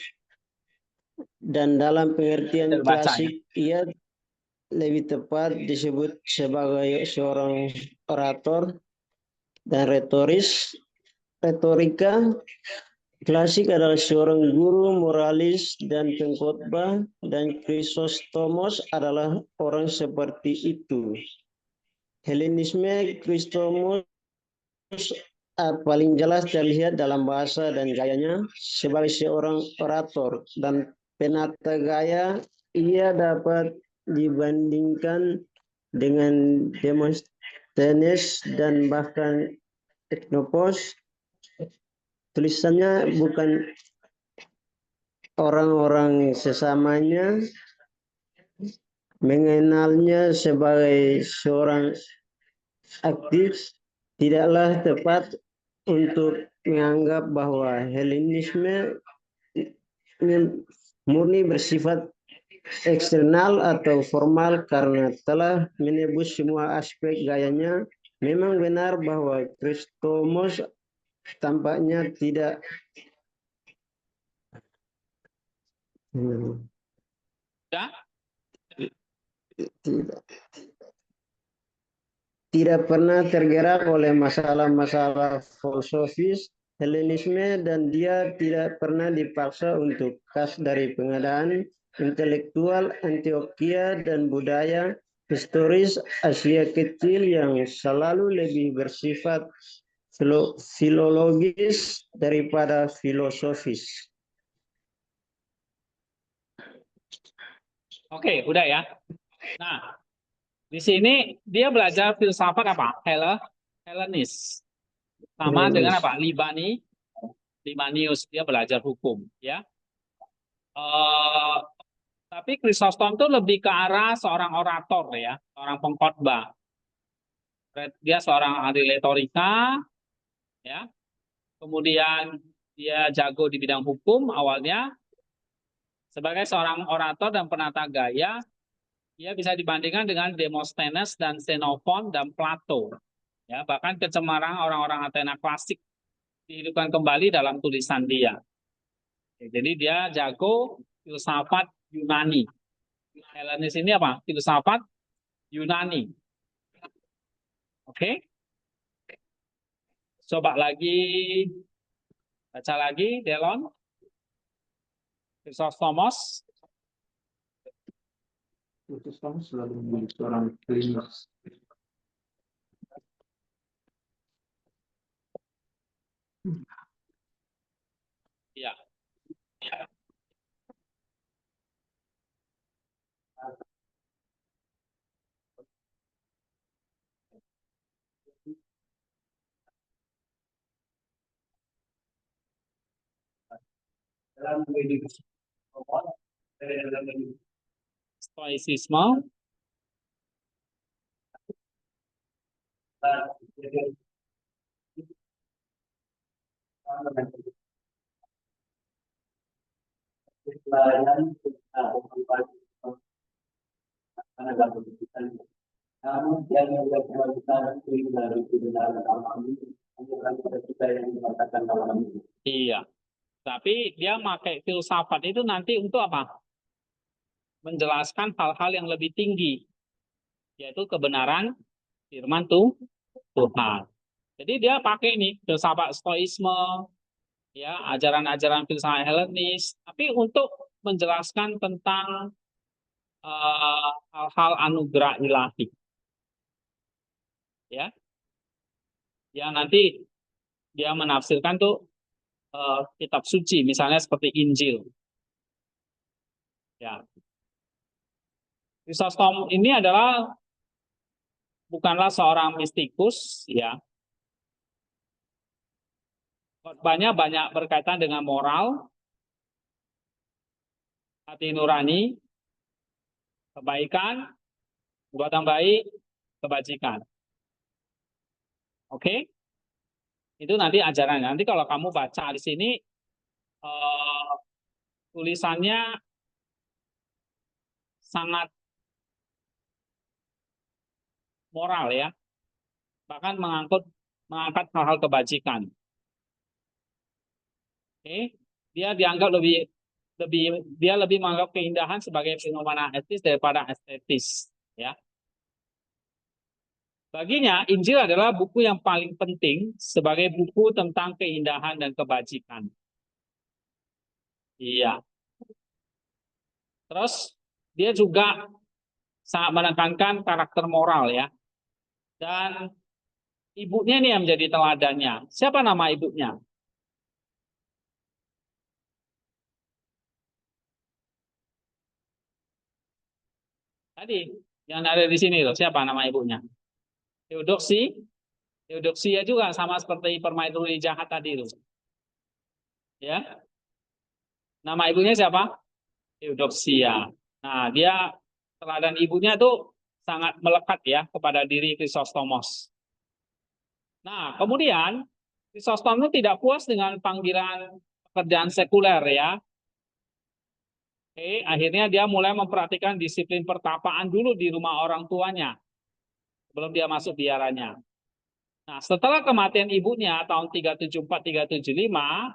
dan dalam pengertian klasik ia lebih tepat disebut sebagai seorang orator dan retorika klasik adalah seorang guru moralis dan pengkhotbah, dan Chrysostomos adalah orang seperti itu. Helenisme Chrysostomos paling jelas terlihat dalam bahasa dan gayanya sebagai seorang orator dan penata gaya. Ia dapat dibandingkan dengan Demosthenes dan bahkan Xenopos. Tulisannya bukan orang-orang sesamanya mengenalnya sebagai seorang aktif. Tidaklah tepat untuk menganggap bahwa Helenisme murni bersifat eksternal atau formal karena telah menebus semua aspek gayanya. Memang benar bahwa Chrysostomos tampaknya tidak pernah tergerak oleh masalah-masalah filosofis Helenisme, dan dia tidak pernah dipaksa untuk khas dari pengadaan intelektual Antioquia dan budaya historis Asia Kecil yang selalu lebih bersifat filologis daripada filosofis. Oke, udah ya. Nah, di sini dia belajar filsafat apa? Helenis. Sama dengan apa? Libanius, dia belajar hukum, ya. Tapi Chrysostom itu lebih ke arah seorang orator ya, seorang pengkhotbah. Dia seorang ahli retorika, ya. Kemudian dia jago di bidang hukum awalnya. Sebagai seorang orator dan penata gaya, ia bisa dibandingkan dengan Demosthenes dan Xenophon dan Plato. Ya, bahkan kecemaran orang-orang Athena klasik dihidupkan kembali dalam tulisan dia. Jadi dia jago filsafat Yunani. Helenis ini apa? Filsafat Yunani. Oke? Coba lagi, baca lagi, Delon. Chrysostomos. Chrysostomos selalu menjadi seorang klinis. Ya. Stoicisme. Iya. Tapi dia pakai filsafat itu nanti untuk apa? Menjelaskan hal-hal yang lebih tinggi, yaitu kebenaran firman Tuhan. Jadi dia pakai ini filsafat stoisme, ya, ajaran-ajaran filsafat Helenis, tapi untuk menjelaskan tentang hal-hal anugerah ilahi. Ya. Ya nanti dia menafsirkan tuh kitab suci, misalnya seperti Injil. Ya. Chrysostom ini adalah bukanlah seorang mistikus, ya. Khotbahnya banyak berkaitan dengan moral, hati nurani, kebaikan, perbuatan baik, kebajikan. Oke? Itu nanti ajarannya. Nanti kalau kamu baca di sini tulisannya sangat moral, ya. Bahkan mengangkat hal-hal kebajikan. Oke? Dia dianggap dia lebih menganggap keindahan sebagai fenomena etis daripada estetis, ya. Baginya, Injil adalah buku yang paling penting sebagai buku tentang keindahan dan kebajikan. Iya. Terus dia juga sangat menekankan karakter moral, ya. Dan ibunya ini yang menjadi teladannya. Siapa nama ibunya? Tadi yang ada di sini loh, siapa nama ibunya? Theodoxy. Theodoksia juga sama seperti permaisuri jahat tadi loh. Ya. Nama ibunya siapa? Theodoksia. Nah, dia teladan ibunya tuh sangat melekat, ya, kepada diri Chrysostomos. Nah, kemudian Chrysostomos tidak puas dengan panggilan pekerjaan sekuler, ya. Oke, akhirnya dia mulai memperhatikan disiplin pertapaan dulu di rumah orang tuanya sebelum dia masuk biaranya. Nah, setelah kematian ibunya tahun 374-375,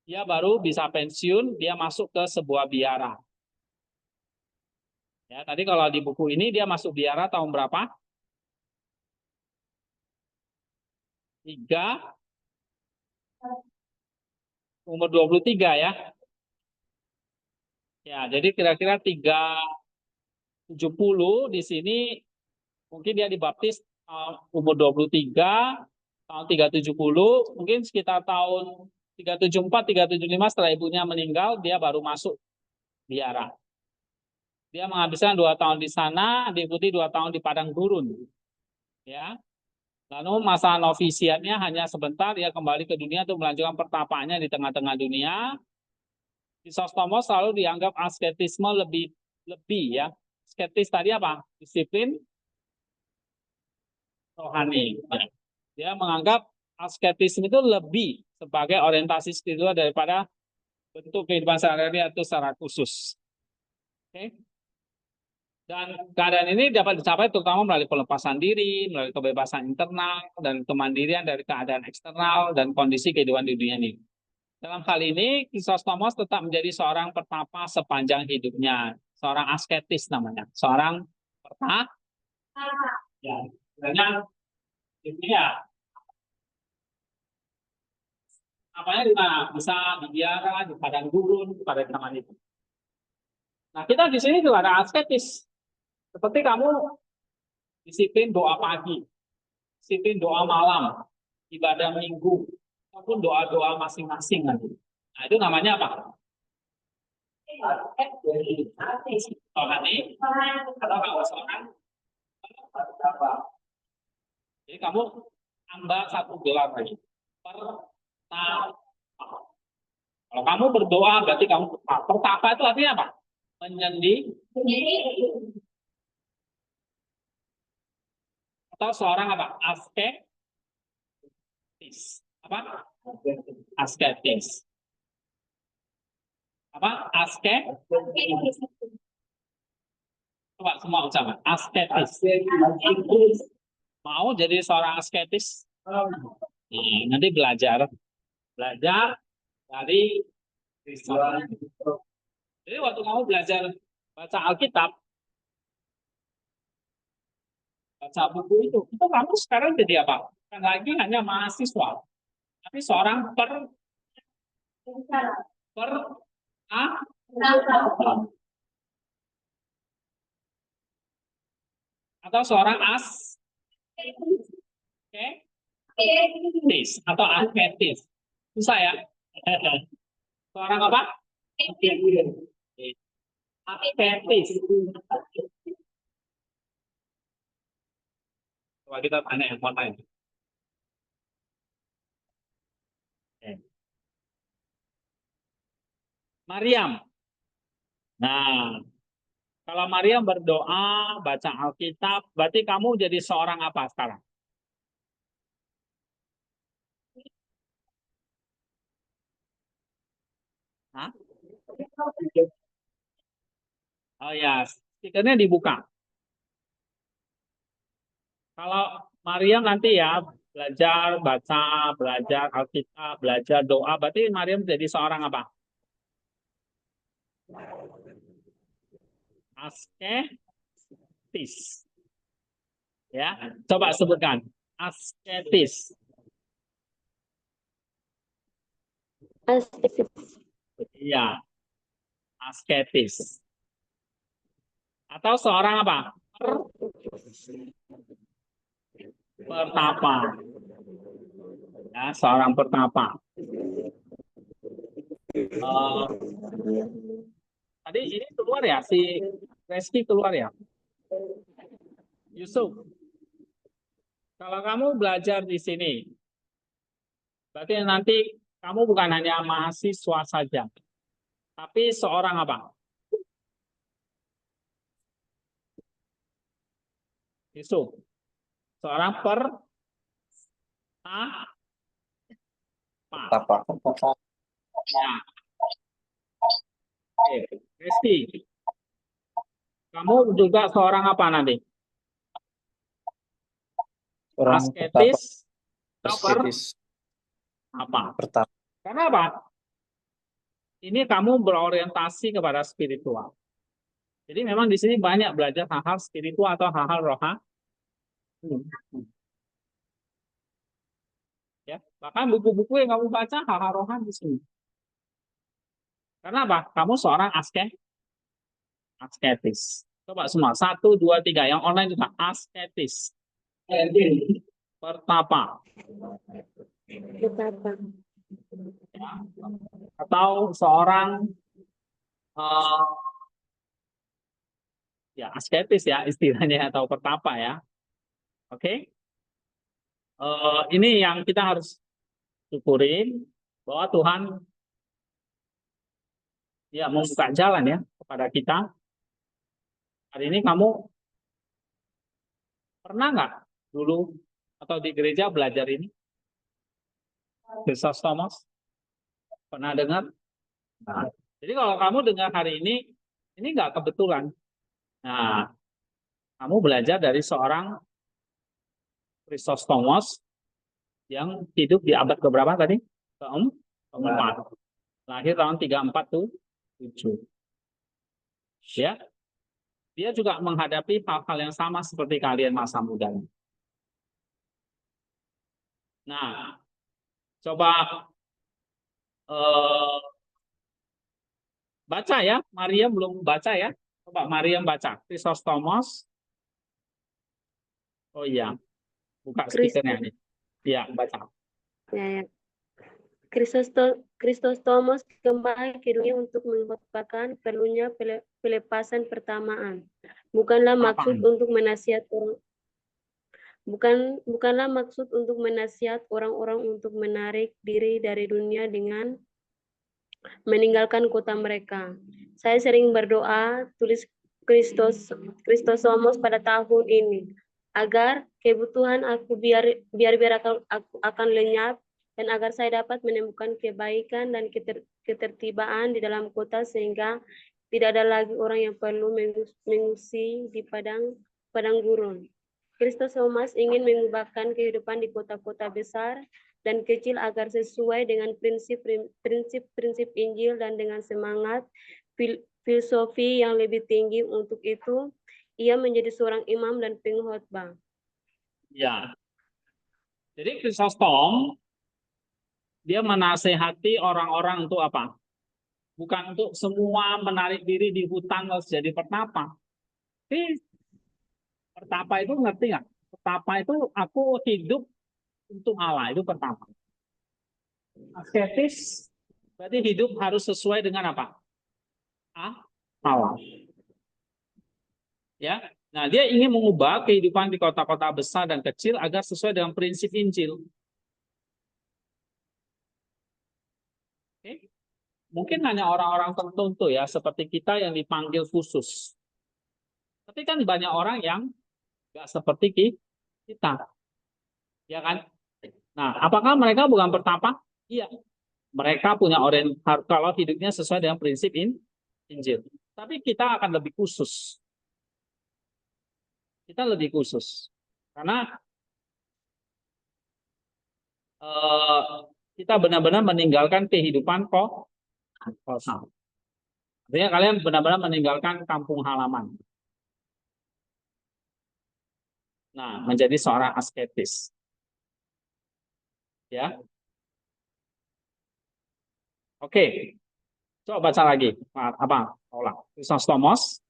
dia baru bisa pensiun, dia masuk ke sebuah biara. Ya, tadi kalau di buku ini dia masuk biara tahun berapa? umur 23, ya. Ya, jadi kira-kira 370 di sini mungkin dia dibaptis umur 23, tahun 370, mungkin sekitar tahun 374, 375 setelah ibunya meninggal, dia baru masuk biara. Dia menghabiskan 2 tahun di sana, diikuti 2 tahun di padang gurun. Ya. Lalu masa novisiatnya hanya sebentar, dia kembali ke dunia untuk melanjutkan pertapaannya di tengah-tengah dunia. Chrysostomos selalu dianggap asketisme lebih, ya. Asketis tadi apa? Disiplin rohani. Ya. Dia menganggap asketisme itu lebih sebagai orientasi spiritual daripada bentuk kehidupan sehari-hari atau secara khusus. Oke. Dan keadaan ini dapat dicapai terutama melalui pelepasan diri, melalui kebebasan internal, dan kemandirian dari keadaan eksternal dan kondisi kehidupan di dunia ini. Dalam hal ini, Chrysostomos tetap menjadi seorang pertapa sepanjang hidupnya. Seorang asketis namanya. Seorang pertapa. Ya, sebenarnya ya. Apanya di mana? Bisa di biara, di padang gurun, pada taman itu. Nah, kita di sini juga ada asketis. Seperti kamu disiplin doa pagi, disiplin doa malam, ibadah minggu, ataupun doa-doa masing-masing nanti. Nah, itu namanya apa? Rohani, atau kalau seorang apa? Jadi kamu tambah satu gelar lagi. Pertapa. Kalau kamu berdoa berarti kamu bertapa. Pertapa itu artinya apa? Menyendiri atau seorang apa? Asketis. Apa? Asketis. Apa? Coba semua ucapan. Asketis. Mau jadi seorang asketis? Nah, nanti belajar dari jadi waktu kamu belajar baca Alkitab, baca buku itu kamu sekarang jadi apa? Bukan lagi hanya mahasiswa, tapi seorang atau seorang asketis atau asketis. Susah ya? Seorang apa? Asketis. Coba kita tanya yang lain. Maryam. Nah, kalau Maryam berdoa, baca Alkitab, berarti kamu jadi seorang apa sekarang? Hah? Oh ya, stikernya dibuka. Kalau Maryam nanti ya belajar baca, belajar Alkitab, belajar doa, berarti Maryam jadi seorang apa? Asketis. Ya, coba sebutkan. Asketis. Iya, asketis. Atau seorang apa? Pertapa. Ya, seorang pertapa. Tadi ini keluar ya, si Reski keluar ya. Yusuf, kalau kamu belajar di sini, berarti nanti kamu bukan hanya mahasiswa saja, tapi seorang apa? Yusuf, seorang pertapa. Ya. Oke, Reski, kamu juga seorang apa nanti? Asketis atau apa? Pertapa. Karena apa? Ini kamu berorientasi kepada spiritual. Jadi memang di sini banyak belajar hal-hal spiritual atau hal-hal rohani. Ya, bahkan buku-buku yang kamu baca hal-hal rohani di sini. Karena apa? Kamu seorang asketis. Coba semua, 1, 2, 3. Yang online juga asketis. Pertapa. Ya. Atau seorang ya asketis ya istilahnya atau pertapa ya. Oke. Ini yang kita harus syukurin bahwa Tuhan ya membuka jalan ya kepada kita. Hari ini kamu pernah nggak dulu atau di gereja belajar ini? Chrysostomos? Pernah dengar? Nah, jadi kalau kamu dengar hari ini nggak kebetulan. Nah, kamu belajar dari seorang Chrysostomos yang hidup di abad keberapa tadi? Keempat. Lahir tahun 347. Ya, dia juga menghadapi hal-hal yang sama seperti kalian masa mudanya. Nah, coba Eh, baca ya, Maria belum baca ya. Coba Maria baca. Chrysostomos. Oh iya, buka speakernya nih. Iya, baca. Ya, ya. Krisostomos kembali ke dunia untuk mengkhotbahkan perlunya pelepasan pertamaan. Bukanlah maksud untuk menasihat orang, bukanlah maksud untuk menasihat orang-orang untuk menarik diri dari dunia dengan meninggalkan kota mereka. Saya sering berdoa, tulis Kristosomos pada tahun ini, agar kebutuhan aku biar aku akan lenyap, dan agar saya dapat menemukan kebaikan dan ketertibaan di dalam kota, sehingga tidak ada lagi orang yang perlu mengungsi di padang gurun. Kristosomas ingin mengubahkan kehidupan di kota-kota besar dan kecil agar sesuai dengan prinsip-prinsip Injil dan dengan semangat filosofi yang lebih tinggi. Untuk itu, ia menjadi seorang imam dan pengkhotbah. Ya. Jadi Chrysostom dia menasehati orang-orang untuk apa? Bukan untuk semua menarik diri di hutan lalu jadi pertapa. Tapi pertapa itu ngerti nggak? Pertapa itu aku hidup untuk Allah, itu pertapa. Asketis berarti hidup harus sesuai dengan apa? Allah. Ya. Nah, dia ingin mengubah kehidupan di kota-kota besar dan kecil agar sesuai dengan prinsip Injil. Oke. Mungkin hanya orang-orang tertentu ya, seperti kita yang dipanggil khusus. Tapi kan banyak orang yang nggak seperti kita. Ya kan? Nah, apakah mereka bukan pertapa? Iya. Mereka punya kalau hidupnya sesuai dengan prinsip Injil. Tapi kita akan lebih khusus. Kita lebih khusus. Karena kita benar-benar meninggalkan kehidupan kosong. Artinya kalian benar-benar meninggalkan kampung halaman. Nah, menjadi seorang asketis. Ya. Oke. Coba baca lagi. Apa? Ulang. Chrysostomos.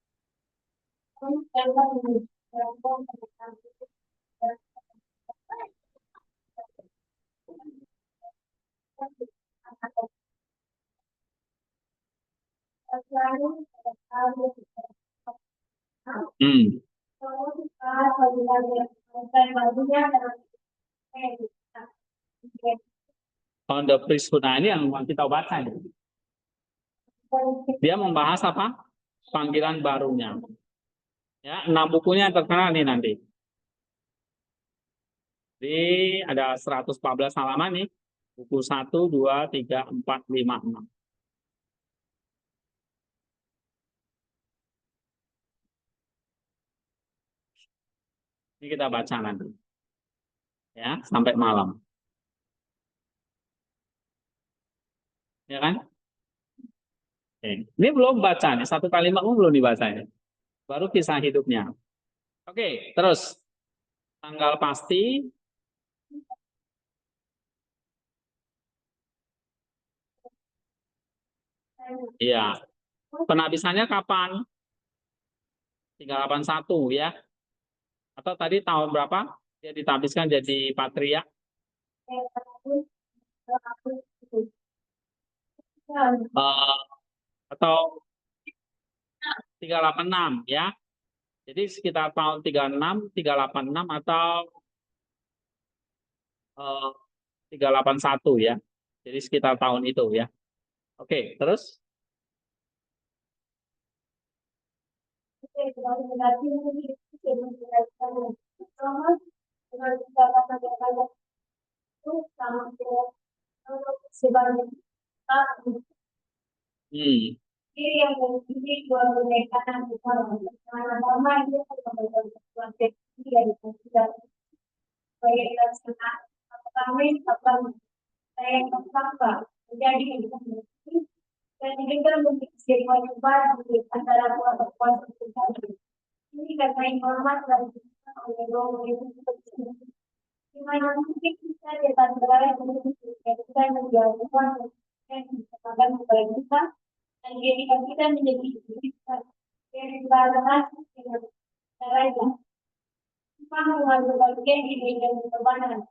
On the priesthood, nah ini yang kita baca. Dia membahas apa? Panggilan barunya. Ya, 6 bukunya yang terkenal nih nanti. Jadi ada 114 halaman nih. Buku 1, 2, 3, 4, 5, 6. Ini kita baca nanti. Ya, sampai malam. Ya kan? Oke. Ini belum baca nih, satu kalimat belum dibaca ini. Baru kisah hidupnya. Oke, terus tanggal pasti. Iya. Penabisannya kapan? 381 ya. Atau tadi tahun berapa? Dia ditabiskan jadi patriark. Atau 386 ya. Jadi sekitar tahun 36, 386 atau 381 ya. Jadi sekitar tahun itu ya. Oke, terus? Yang memiliki kemerdekaan bersama itu pertama saya menjadi dan kita memiliki kewajiban antara kuasa ini karena informasi dan oleh di mana mungkin kita dapat berada di kita menjadi akan kepada kita dan jadikan kita menjadi kita yang dibalas dengan caranya. Kita mengambil bagian di bidang perbanan,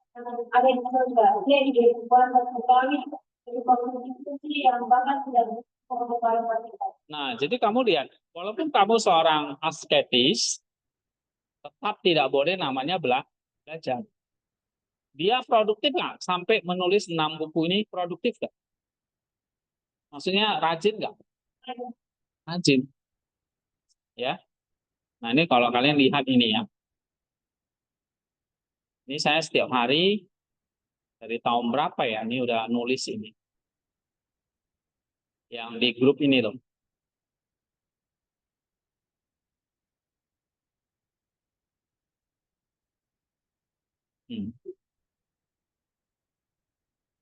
ada yang surga, dia di perbuatan kembali dari konstitusi yang bahkan tidak mengubah kita. Nah, jadi kamu lihat, walaupun kamu seorang asketis, tetap tidak boleh namanya belajar. Dia produktif nggak? Sampai menulis 6 buku ini produktif nggak? Maksudnya rajin nggak? Rajin. Ya. Nah, ini kalau kalian lihat ini ya. Ini saya setiap hari dari tahun berapa ya? Ini udah nulis ini. Yang di grup ini loh.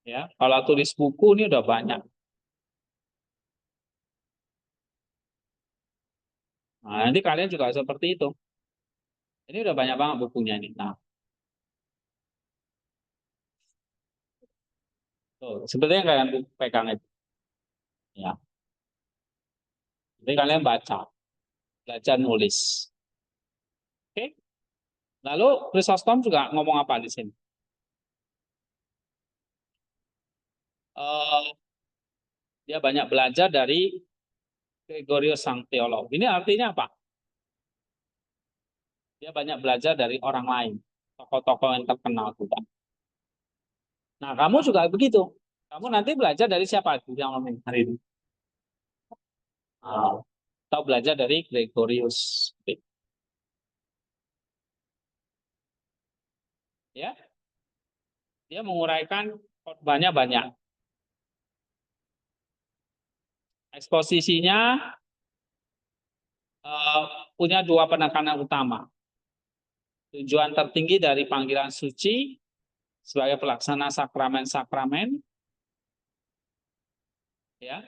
Ya, kalau tulis buku ini udah banyak. Nah, nanti kalian juga seperti itu. Ini udah banyak banget bukunya nih. Nah, tuh, seperti yang kalian pegang itu. Ya, jadi kalian baca, belajar nulis. Oke? Lalu Chrysostom juga ngomong apa di sini? Dia banyak belajar dari Gregorius sang teolog. Ini artinya apa? Dia banyak belajar dari orang lain, tokoh-tokoh yang terkenal juga. Nah, kamu juga begitu. Kamu nanti belajar dari siapa yang hari ini? Atau belajar dari Gregorius. Ya, dia menguraikan khotbahnya banyak. Eksposisinya punya 2 penekanan utama. Tujuan tertinggi dari panggilan suci sebagai pelaksana sakramen-sakramen, ya,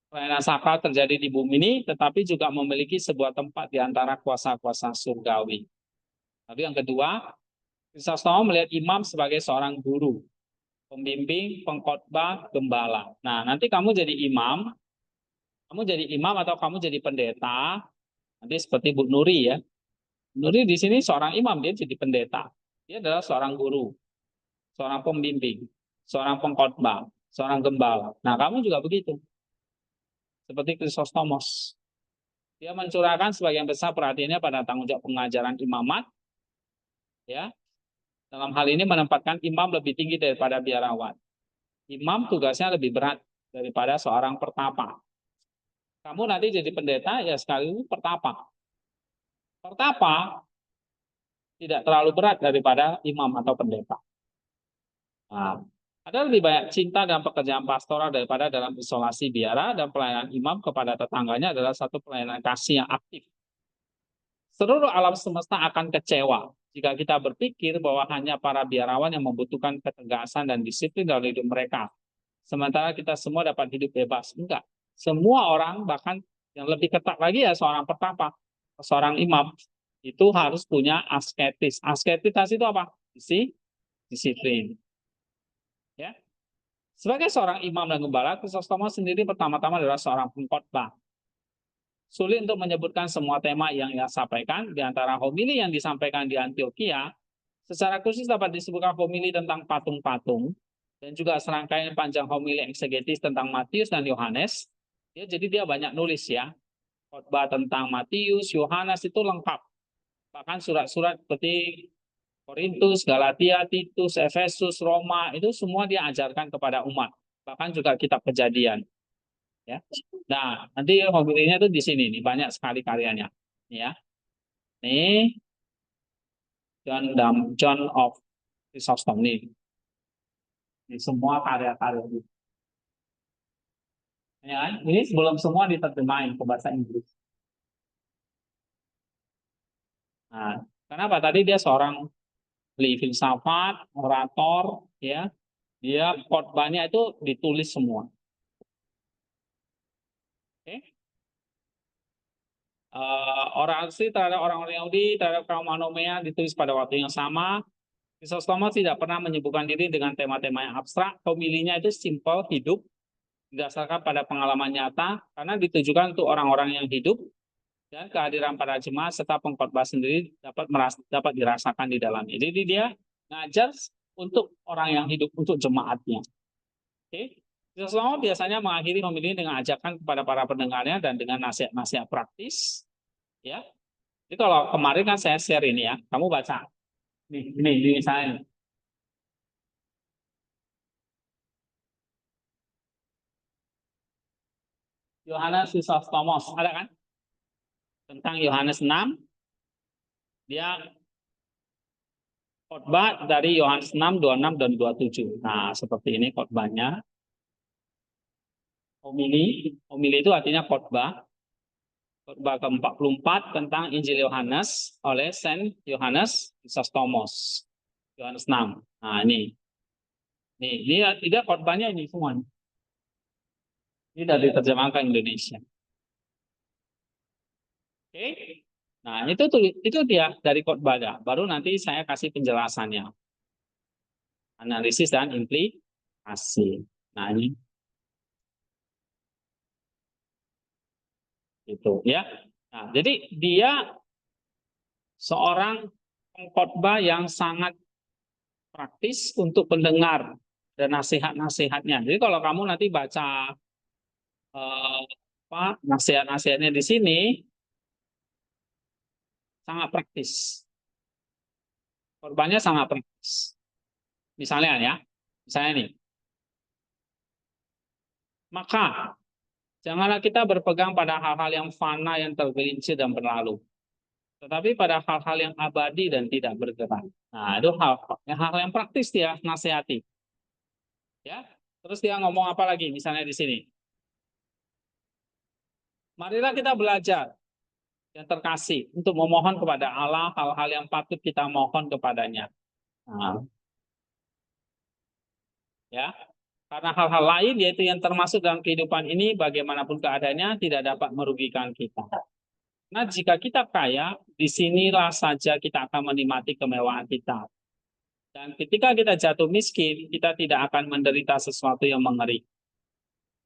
pelayanan sakral terjadi di bumi ini, tetapi juga memiliki sebuah tempat di antara kuasa-kuasa surgawi. Lalu yang kedua, Chrysostom melihat imam sebagai seorang guru, pembimbing, pengkhotbah, gembala. Nah, nanti kamu jadi imam atau kamu jadi pendeta, nanti seperti Bu Nuri ya. Nuri di sini seorang imam, dia jadi pendeta. Dia adalah seorang guru, seorang pembimbing, seorang pengkhotbah, seorang gembala. Nah, kamu juga begitu. Seperti Chrysostomos. Dia mencurahkan sebagian besar perhatiannya pada tanggung jawab pengajaran imamat, ya. Dalam hal ini menempatkan imam lebih tinggi daripada biarawan. Imam tugasnya lebih berat daripada seorang pertapa. Kamu nanti jadi pendeta ya sekaligus pertapa. Pertapa tidak terlalu berat daripada imam atau pendeta. Nah, ada lebih banyak cinta dan pekerjaan pastoral daripada dalam isolasi biara, dan pelayanan imam kepada tetangganya adalah satu pelayanan kasih yang aktif. Seluruh alam semesta akan kecewa jika kita berpikir bahwa hanya para biarawan yang membutuhkan ketegasan dan disiplin dalam hidup mereka. Sementara kita semua dapat hidup bebas. Enggak. Semua orang, bahkan yang lebih ketat lagi ya seorang pertapa, seorang imam, itu harus punya asketis. Asketitas itu apa? Disiplin. Ya. Sebagai seorang imam dan gembala, Chrysostomos sendiri pertama-tama adalah seorang pengkhotbah. Sulit untuk menyebutkan semua tema yang ia sampaikan. Di antara homili yang disampaikan di Antioquia, secara khusus dapat disebutkan homili tentang patung-patung, dan juga serangkaian panjang homili eksegetis tentang Matius dan Yohanes. Jadi dia banyak nulis ya. Khotbah tentang Matius, Yohanes itu lengkap. Bahkan surat-surat seperti Korintus, Galatia, Titus, Efesus, Roma, itu semua dia ajarkan kepada umat. Bahkan juga kitab Kejadian. Ya. Nah, nanti homilinya itu di sini nih, banyak sekali karyanya. Ya. Nih John of Chrysostom nih. Ini semua karya-karya ini. Ya, ini sebelum semua diterjemahin ke bahasa Inggris. Nah, kenapa? Tadi dia seorang ahli filsafat, orator, ya. Dia khotbahnya itu ditulis semua. Oke. Orasi terhadap orang-orang Yahudi, terhadap kaum Anomea ditulis pada waktu yang sama. Krisostomo tidak pernah menyibukkan diri dengan tema-tema yang abstrak. Homilinya itu simple, hidup, didasarkan pada pengalaman nyata, karena ditujukan untuk orang-orang yang hidup, dan kehadiran para jemaat serta pengkhotbah sendiri dapat dirasakan di dalamnya. Jadi dia ngajar untuk orang yang hidup, untuk jemaatnya. Oke. Krisostomo biasanya mengakhiri homili dengan ajakan kepada para pendengarnya dan dengan nasihat-nasihat praktis. Ya. Jadi kalau kemarin kan saya share ini ya, kamu baca. Ini misalnya. Yohanes Chrysostomos, ada kan? Tentang Yohanes 6, dia khotbah dari Yohanes 6, 26, dan 27. Nah, seperti ini khotbahnya. Homili itu artinya khotbah. Khotbah ke-44 tentang Injil Yohanes oleh Saint Yohanes Chrysostomos. Yohanes 6. Nah, ini. Ini tidak khotbahnya ini semua. Ini sudah diterjemahkan ke Indonesia. Oke. Nah, itu dia dari khotbahnya. Baru nanti saya kasih penjelasannya. Analisis dan implikasi. Nah, ini itu ya. Nah, jadi dia seorang pengkhotbah yang sangat praktis untuk pendengar dan nasihat-nasihatnya. Jadi kalau kamu nanti baca nasihat-nasihatnya di sini sangat praktis. Khotbahnya sangat praktis. Misalnya ya, misalnya nih. Maka janganlah kita berpegang pada hal-hal yang fana, yang tergelincir dan berlalu, tetapi pada hal-hal yang abadi dan tidak bergerak. Nah, itu hal yang praktis dia nasihati. Ya, terus dia ngomong apa lagi? Misalnya di sini. Marilah kita belajar yang terkasih untuk memohon kepada Allah hal-hal yang patut kita mohon kepadanya. Nah, ya, karena hal-hal lain yaitu yang termasuk dalam kehidupan ini bagaimanapun keadaannya tidak dapat merugikan kita. Nah, jika kita kaya, disinilah saja kita akan menikmati kemewahan kita. Dan ketika kita jatuh miskin, kita tidak akan menderita sesuatu yang mengerikan.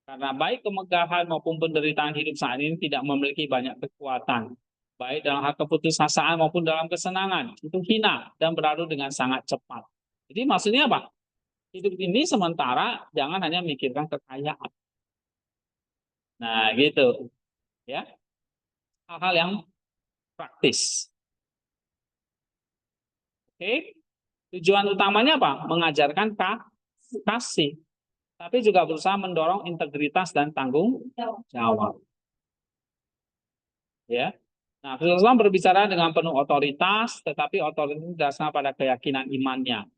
Karena baik kemegahan maupun penderitaan hidup saat ini tidak memiliki banyak kekuatan. Baik dalam hal keputusasaan maupun dalam kesenangan. Itu hina dan berlalu dengan sangat cepat. Jadi maksudnya apa? Hidup ini sementara, jangan hanya memikirkan kekayaan. Nah, gitu. Ya. Hal-hal yang praktis. Oke. Tujuan utamanya apa? Mengajarkan kasih. Tapi juga berusaha mendorong integritas dan tanggung jawab. Ya. Nah, Islam berbicara dengan penuh otoritas, tetapi otoritas berdasarkan pada keyakinan imannya.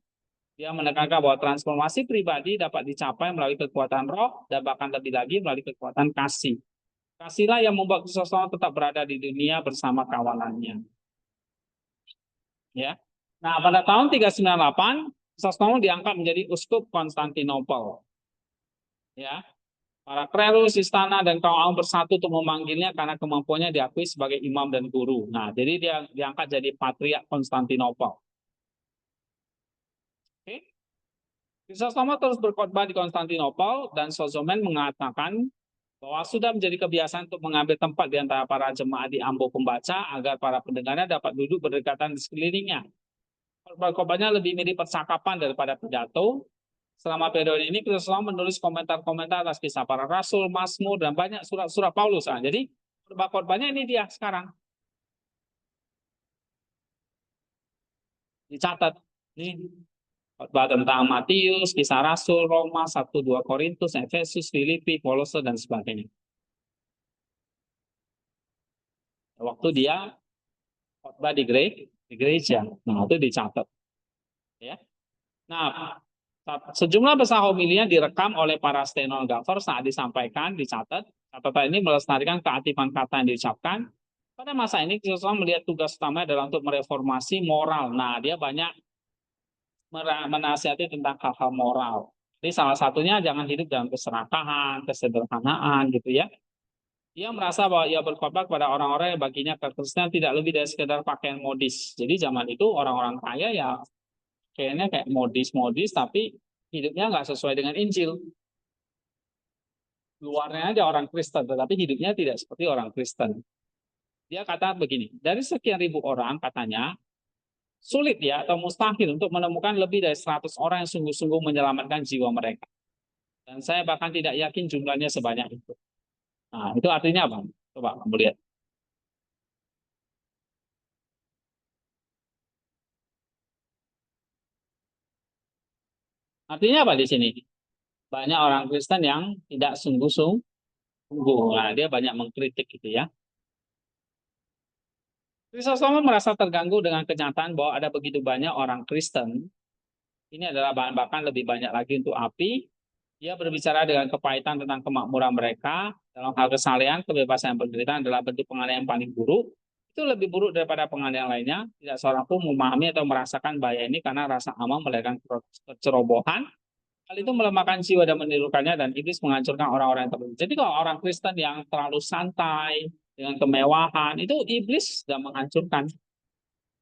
Dia menekankan bahwa transformasi pribadi dapat dicapai melalui kekuatan roh dan bahkan lebih lagi melalui kekuatan kasih. Kasihlah yang membuat Kristus tetap berada di dunia bersama kawanannya. Ya. Nah, pada tahun 398, Kristus diangkat menjadi uskup Konstantinopel. Ya, para klerus, istana, dan kaum awam bersatu untuk memanggilnya karena kemampuannya diakui sebagai imam dan guru. Nah, jadi dia diangkat jadi patriark Konstantinopel. Oke. Krisostomo terus berkhotbah di Konstantinopel dan Sozomen mengatakan bahwa sudah menjadi kebiasaan untuk mengambil tempat di antara para jemaat di ambo pembaca agar para pendengarnya dapat duduk berdekatan di sekelilingnya. Khotbah-khotbahnya lebih mirip percakapan daripada pidato. Selama periode ini, Kristus menulis komentar-komentar atas kisah para rasul, Mazmur, dan banyak surat-surat Paulus. Nah, jadi khotbah-khotbahnya ini dia sekarang. Dicatat. Ini khotbah tentang Matius, kisah rasul, Roma, 1-2 Korintus, Efesus, Filipi, Kolose, dan sebagainya. Waktu dia khotbah di gereja. Nah, itu dicatat. Ya. Nah, sejumlah besar homilinya direkam oleh para stenografer saat disampaikan, dicatat. Catatan ini melestarikan keaktifan kata yang diucapkan. Pada masa ini, Kristus melihat tugas utama adalah untuk mereformasi moral. Nah, dia banyak menasihati tentang hal-hal moral. Jadi salah satunya jangan hidup dalam keserakahan, kesederhanaan, gitu ya. Dia merasa bahwa ia berkhotbah kepada orang-orang yang baginya kekristenan tidak lebih dari sekedar pakaian modis. Jadi zaman itu orang-orang kaya ya kayaknya kayak modis-modis, tapi hidupnya nggak sesuai dengan Injil. Luarnya aja orang Kristen, tetapi hidupnya tidak seperti orang Kristen. Dia kata begini, dari sekian ribu orang katanya, sulit ya atau mustahil untuk menemukan lebih dari 100 orang yang sungguh-sungguh menyelamatkan jiwa mereka. Dan saya bahkan tidak yakin jumlahnya sebanyak itu. Nah, itu artinya apa? Coba kamu lihat. Artinya apa di sini? Banyak orang Kristen yang tidak sungguh-sungguh. Nah, dia banyak mengkritik gitu ya. Chrysostom merasa terganggu dengan kenyataan bahwa ada begitu banyak orang Kristen. Ini adalah bahan bakar lebih banyak lagi untuk api. Dia berbicara dengan kepahitan tentang kemakmuran mereka. Dalam hal kesalehan, kebebasan yang penderitaan adalah bentuk penganiayaan paling buruk. Itu lebih buruk daripada penganiayaan lainnya. Tidak seorang pun memahami atau merasakan bahaya ini karena rasa aman melahirkan kecerobohan. Hal itu melemahkan jiwa dan menirukannya, dan iblis menghancurkan orang-orang yang terlalu. Jadi kalau orang Kristen yang terlalu santai, dengan kemewahan, itu iblis sudah menghancurkan.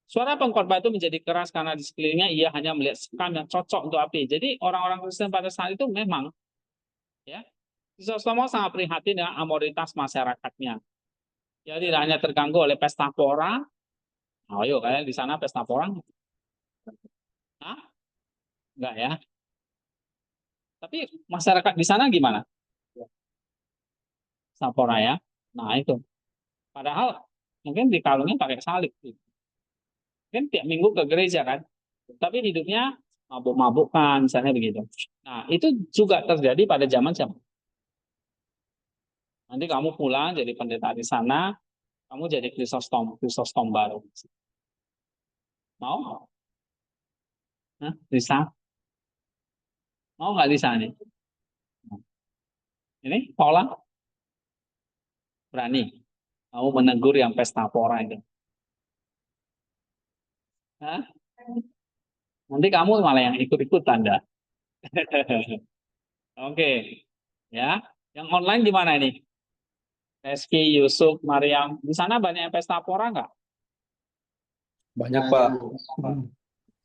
Suara pengkhotbah itu menjadi keras karena di sekelilingnya ia hanya melihat sekam yang cocok untuk api. Jadi orang-orang Kristen pada saat itu memang, ya, Chrysostom sangat prihatin dengan amoritas masyarakatnya. Ya, tidak hanya terganggu oleh pesta pora. Oh, ayo kalian di sana pesta pora? Hah? Enggak ya? Tapi masyarakat di sana gimana? Pesta pora ya? Nah itu. Padahal mungkin dikalungin pakai salib. Kan tiap minggu ke gereja kan. Tapi hidupnya mabuk-mabukan, misalnya begitu. Nah, itu juga terjadi pada zaman siapa? Nanti kamu pulang jadi pendeta di sana, kamu jadi Chrysostom baru. Mau? Hah? Bisa? Mau nggak Lisa nih? Ini Paula? Berani? Mau menegur yang pesta pora itu? Hah? Nanti kamu malah yang ikut-ikutan dah. Oke. Ya. Yang online di mana ini? Reski, Yusuf, Mariam. Di sana banyak yang pesta pora nggak? Banyak, Pak.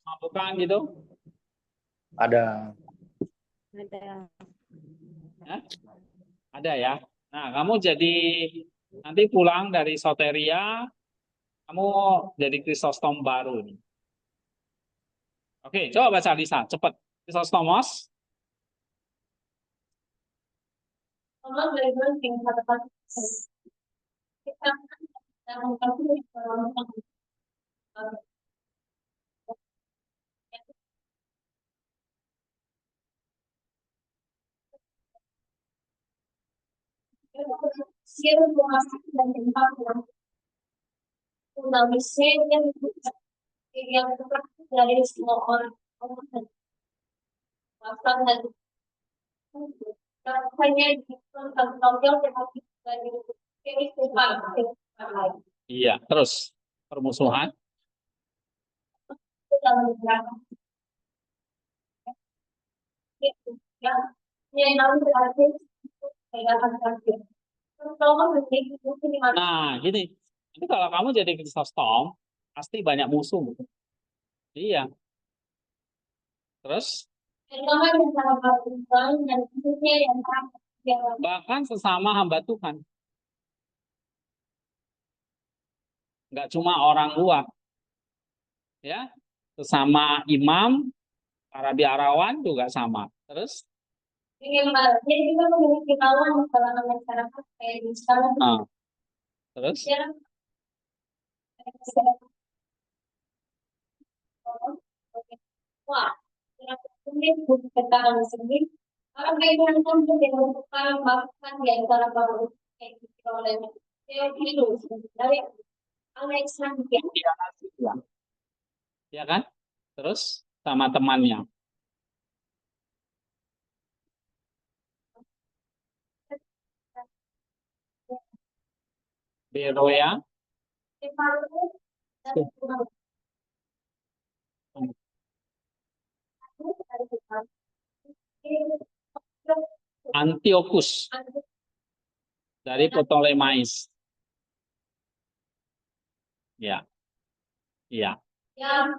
Mabukan gitu? Ada. Ada. Ya? Ada ya. Nah, kamu jadi nanti pulang dari Soteria, kamu jadi Chrysostom baru nih. Oke, coba baca Lisa, cepat. Chrysostomos. Kalau dari dulu tinggal kata kita siapa mengasih dan tempat yang mesin yang tepat dari semua orang dan hanya tentang dari Iya, terus permusuhan. Nah, gini. Jadi kalau kamu jadi Chrysostom, pasti banyak musuh. Iya. Terus bahkan sesama hamba Tuhan. Nggak cuma orang luar. Ya, sesama imam, para biarawan juga sama. Terus jadi kita memiliki lawan kalangan masyarakat kayak di sekarang. terus Wah, ini bukan ketahuan sendiri. Orang bagaimana pun dengan sekarang bahkan di antara para yang oleh Theophilus dari Alexandria. ya, ya kan? Terus sama temannya. Beroya. Antiochus dari Ptolemais. Ya. Iya. Ya,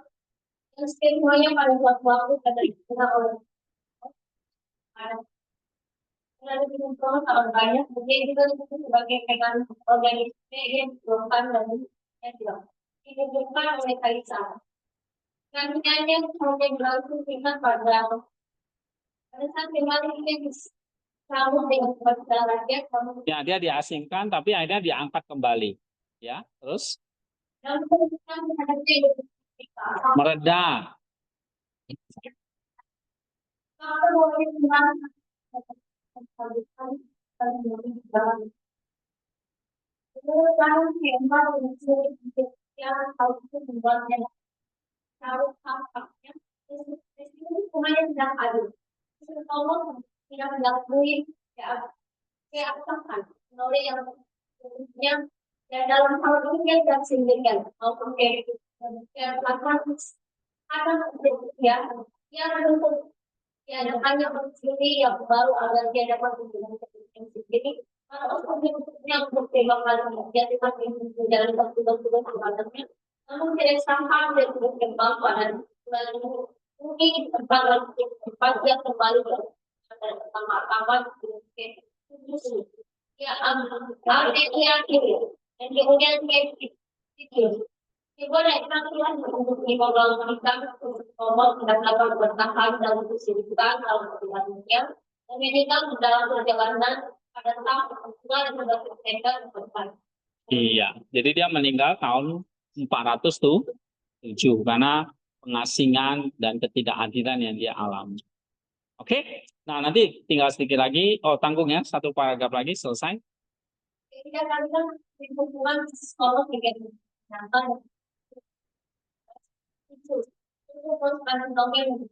Dan semuanya pada suatu waktu pada diterima oleh ada kalau banyak mungkin itu sebagai mekanisme organisme yang dibutuhkan dan dibutuhkan oleh kaisar. Nantinya sampai berlangsung dengan pada saat kembali ini kamu dengan kepada rakyat kamu Ya, dia diasingkan tapi akhirnya diangkat kembali. Ya, terus dan kita menghadapi mereda. apa boleh menang yang harus membuatnya tahu apa-apanya, semuanya sedang ada. Tolong tidak mengakui keabsahan oleh yang dan dalam hal ini dia tidak sendirian maupun yang akan ya yang untuk ya hanya mencuri yang baru agar dia dapat menggunakan yang sendiri atau untuk pertimbangan dia tidak menjalani tugas-tugas sebenarnya namun tidak sampai dan berkembang pada mungkin tempat yang kembali pertama-tama ya dia dan kemudian dia itu boleh tampilan untuk mengembangkan ngomong dan dapat bertahan dalam kesibukan dalam perjalanannya dan meninggal dalam perjalanan pada tahun dan berkaitan depan. Iya, jadi dia meninggal tahun 407 karena pengasingan dan ketidakadilan yang dia alami. Oke, nah nanti tinggal sedikit lagi. Oh, tanggung ya, satu paragraf lagi selesai. Ketika kalian hubungan psikolog dengan nyata itu harus dongeng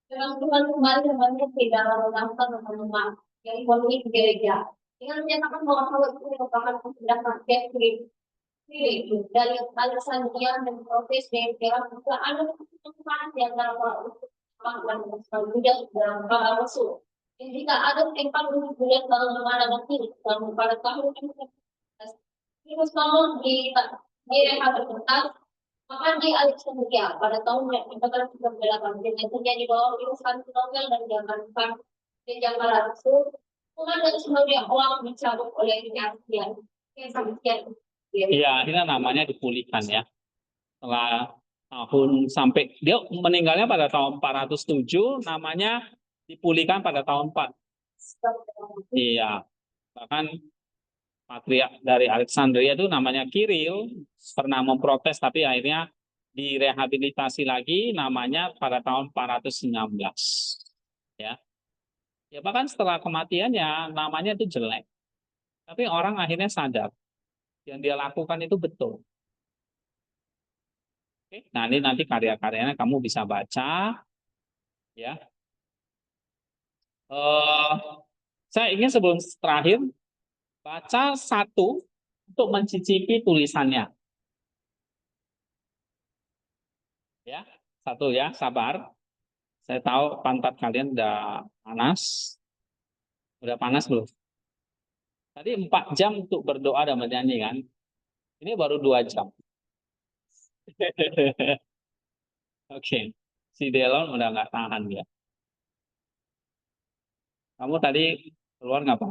dengan Tuhan kembali namanya tidak mengangkat rumah yang memiliki gereja dengan menyatakan bahwa hal itu merupakan tindakan dari Alexandria dan proses yang juga ada kesempatan di antara orang dan dalam para rasul. Dan jika ada tempat untuk melihat dalam mana nanti dalam pada tahun Virus Nomor direhabilitasi maka di Alexandria pada tahun 1938 dengan terjadi bahwa virus antinovel dan diamankan di para rasul kemudian sebagai orang dicabut oleh kenyataannya yang sangat Iya, ini namanya dipulihkan ya. Setelah tahun sampai dia meninggalnya pada tahun 407, namanya dipulihkan pada tahun 4. Iya, bahkan patriark dari Alexandria itu namanya Kiril pernah memprotes tapi akhirnya direhabilitasi lagi namanya pada tahun 419. Ya. Ya bahkan setelah kematiannya namanya itu jelek. Tapi orang akhirnya sadar yang dia lakukan itu betul. Oke, nah ini nanti karya-karyanya kamu bisa baca, ya. Saya ingin sebelum terakhir baca satu untuk mencicipi tulisannya, ya. Satu ya, sabar. Saya tahu pantat kalian udah panas, belum? Tadi 4 jam untuk berdoa dan bernyanyi kan? Ini baru 2 jam. Oke, si Delon udah nggak tahan ya. Kamu tadi keluar nggak Pak?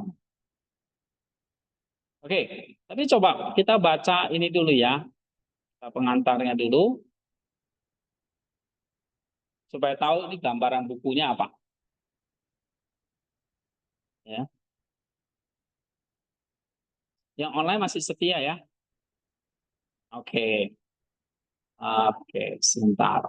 Oke, tapi coba kita baca ini dulu ya, pengantarnya dulu, supaya tahu ini gambaran bukunya apa. Ya. Yang online masih setia ya? Oke. Oke, sebentar.